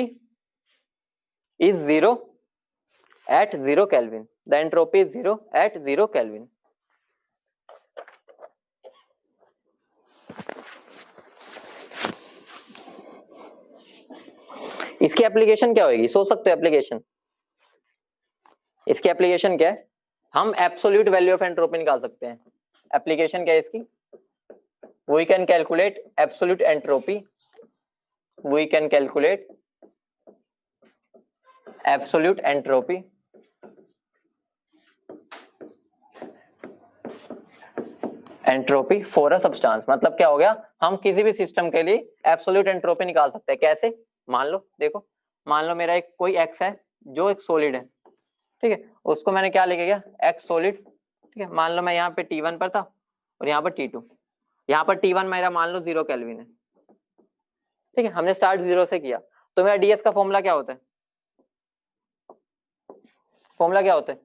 is 0 at 0 Kelvin. The entropy is 0 at 0 Kelvin. इसकी एप्लीकेशन क्या होगी, सोच सकते हो एप्लीकेशन, इसकी एप्लीकेशन क्या है, हम एब्सोल्यूट वैल्यू ऑफ एंट्रोपी निकाल सकते हैं। एप्लीकेशन क्या है इसकी, we can calculate absolute entropy, we can calculate absolute entropy entropy for a substance. मतलब क्या हो गया, हम किसी भी सिस्टम के लिए एब्सोल्यूट एंट्रोपी निकाल सकते हैं। कैसे, मान लो देखो, मान लो मेरा एक कोई एक्स है जो एक सॉलिड है, ठीक है, उसको मैंने क्या लेके गया, एक्स सॉलिड, ठीक है। मान लो मैं यहाँ पे T1 पर था और यहाँ पर T2, यहाँ पर T1 मेरा मान लो 0 केल्विन है, ठीक है, हमने स्टार्ट 0 से किया। तो मेरा डीएस का फॉर्मूला क्या होता है, फॉर्मूला क्या होता है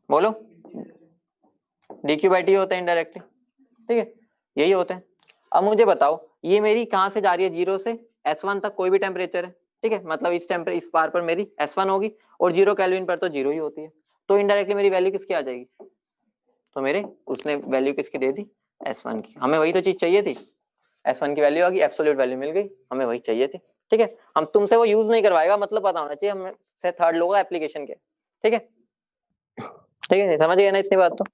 बोलो, dq/t होता है इनडायरेक्टली, ठीक है, यही होता है। अब मुझे बताओ, ये मेरी कहां से जा रही है, 0 से S1 तक कोई भी टेम्परेचर है, ठीक है, मतलब इस बार पर मेरी S1 होगी और 0 केल्विन पर तो 0 ही होती है, तो इनडायरेक्टली मेरी वैल्यू किसकी आ जाएगी, तो मेरे उसने वैल्यू किसकी दे दी, S1 की। हमें वही तो चीज चाहिए थी, S1 की वैल्यू आ गई, एब्सोल्यूट वैल्यू मिल गई, हमें वही चाहिए थी। ठीक है, हम तुमसे वो यूज नहीं करवाएगा, मतलब पता होना चाहिए हमें से थर्ड लॉ का एप्लीकेशन के, ठीक है, ठीक है, समझ गए ना इतनी बात। तो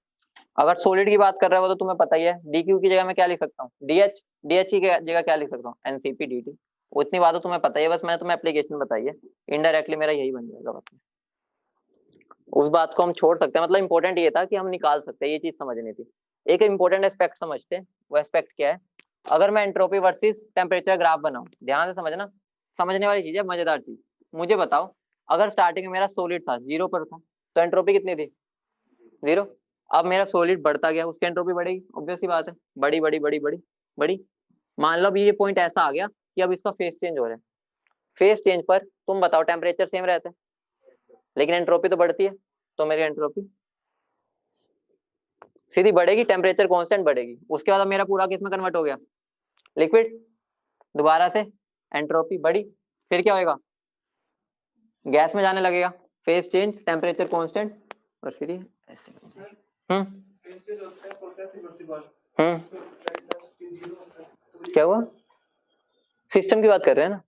अगर सॉलिड की बात कर रहे हो तो तुम्हें पता ही है, डी क्यू की जगह मैं क्या लिख सकता हूँ, डीएच, डीएच की जगह क्या लिख सकता हूँ, एनसीपी dt। वो इतनी बात तो तुम्हें पता ही है, बस मैंने तुम्हें एप्लीकेशन बताई है, इनडायरेक्टली मेरा यही बन जाएगा बस। उस बात को हम छोड़ सकते हैं, मतलब इंपॉर्टेंट ये था कि हम निकाल सकते हैं, ये चीज समझनी थी। एक इंपॉर्टेंट एस्पेक्ट समझते हैं, वो एस्पेक्ट क्या है, अगर मैं एंट्रोपी वर्सेस टेम्परेचर ग्राफ बनाऊं, ध्यान से समझना, समझने वाली चीज है, मजेदार चीज। मुझे बताओ, अगर स्टार्टिंग में मेरा सॉलिड था, 0 पर था, तो एंट्रोपी कितनी थी, 0। अब मेरा सॉलिड बढ़ता गया, उसकी एंट्रोपी बढ़ेगी, ऑब्वियस सी बात है, बड़ी बड़ी बड़ी बड़ी बड़ी। मान लो अब ये पॉइंट ऐसा आ गया कि अब इसका फेस चेंज हो रहा है, फेस चेंज पर तुम बताओ टेम्परेचर सेम रहता है, लेकिन एंट्रोपी तो बढ़ती है, तो मेरी एंट्रोपी सीधी बढ़ेगी, टेम्परेचर कांस्टेंट बढ़ेगी। उसके बाद अब मेरा पूरा किस में कन्वर्ट हो गया, लिक्विड। दोबारा से एंट्रोपी बढ़ी, फिर क्या होएगा, गैस में जाने लगेगा, फेस चेंज, टेम्परेचर कांस्टेंट, और फिर ये ऐसे। क्या हुआ, सिस्टम की बात कर रहे हैं ना,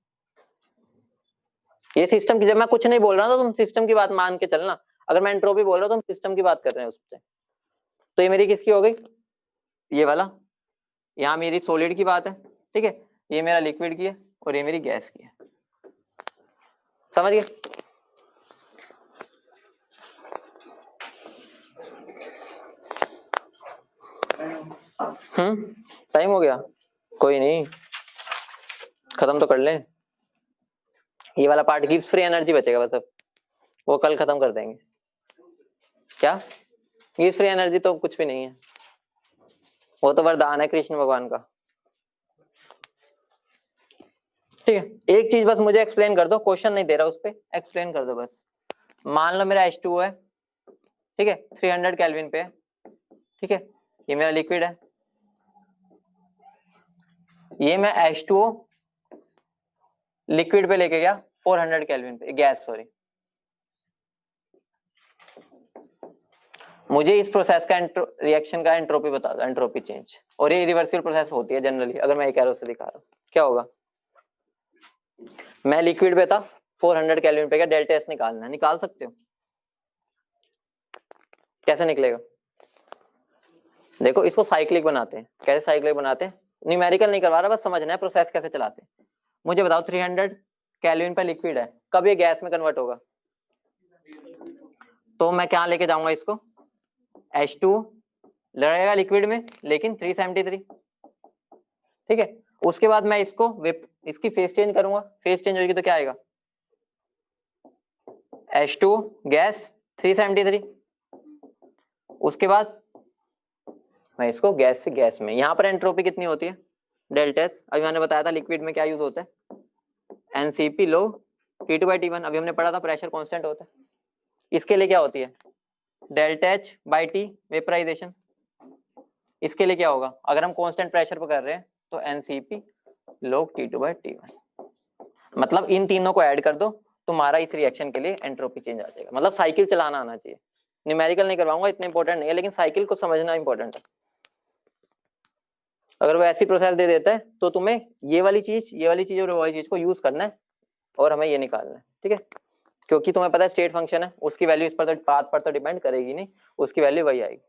ये सिस्टम की, जब मैं कुछ नहीं बोल रहा हूं तो तुम सिस्टम की बात मान के चलना। अगर मैं एंट्रोपी बोल रहा हूं तो हम सिस्टम की बात कर रहे हैं उससे। तो ये मेरी किसकी हो गई, ये वाला, यहाँ मेरी सॉलिड की बात है, ठीक है, ये मेरा लिक्विड की है, और ये मेरी गैस की है, समझ गए। टाइम हो गया, कोई नहीं, खत्म तो कर लें। ये वाला पार्ट गिव्स फ्री एनर्जी बचेगा बस, अब वो कल खत्म कर देंगे। क्या गिव्स फ्री एनर्जी, तो कुछ भी नहीं है, वो तो वरदान है कृष्ण भगवान का, ठीक है। एक चीज बस मुझे एक्सप्लेन कर दो, क्वेश्चन नहीं दे रहा, उस पर एक्सप्लेन कर दो बस। मान लो मेरा H2O है, ठीक है, 300 केल्विन पे है, ठीक है, ये मेरा लिक्विड है, ये मैं H2O लिक्विड पे लेके गया 400 केल्विन पे, गैस सॉरी। मुझे इस प्रोसेस का रिएक्शन का एंट्रोपी बता दो, एंट्रोपी चेंज, और ये रिवर्सिबल प्रोसेस होती है जनरली, अगर मैं एक एरो से दिखा रहा हूँ, क्या होगा, मैं लिक्विड पे था, 400 केल्विन पे गया, डेल्टा एस निकालना है, निकाल सकते हो, कैसे निकलेगा, देखो इसको साइक्लिक बनाते हैं, कैसे साइक्लिक बनाते हैं, न्यूमेरिकल नहीं करवा रहा, बस समझना है प्रोसेस कैसे चलाते हैं। मुझे बताओ 300 केल्विन पर लिक्विड है, कब ये गैस में कन्वर्ट होगा, तो मैं क्या लेके जाऊंगा इसको, H2 लड़ेगा लिक्विड में, लेकिन 373, ठीक है। उसके बाद मैं इसको इसकी फेस चेंज करूंगा, फेस चेंज होगी तो क्या आएगा, H2 गैस 373। उसके बाद मैं इसको गैस से गैस में, यहाँ पर एंट्रोपी कितनी होती है, डेल्टा एस, अभी मैंने बताया था लिक्विड में क्या यूज होता है, एनसीपी लो T2/T1, अभी हमने पढ़ा था प्रेशर कांस्टेंट होता है, इसके लिए क्या होती है, delta H by T vaporisation. इसके लिए क्या होगा, अगर हम कांस्टेंट प्रेशर पर कर रहे हैं तो एनसीपी log T2/T1। मतलब इन तीनों को ऐड कर दो, तुम्हारा इस रिएक्शन के लिए एंट्रोपी चेंज आ जाएगा, मतलब साइकिल चलाना आना चाहिए। न्यूमेरिकल नहीं करवाऊंगा, इतना इंपॉर्टेंट नहीं है, लेकिन साइकिल को समझना इंपॉर्टेंट है। अगर वो ऐसी प्रोसेस दे देता है तो तुम्हें ये वाली चीज और वो वाली चीज को यूज करना है, और हमें ये निकालना है, ठीक है, क्योंकि तुम्हें पता है स्टेट फंक्शन है, उसकी वैल्यू इस पर तो पाथ पर तो डिपेंड करेगी नहीं, उसकी वैल्यू वही आएगी।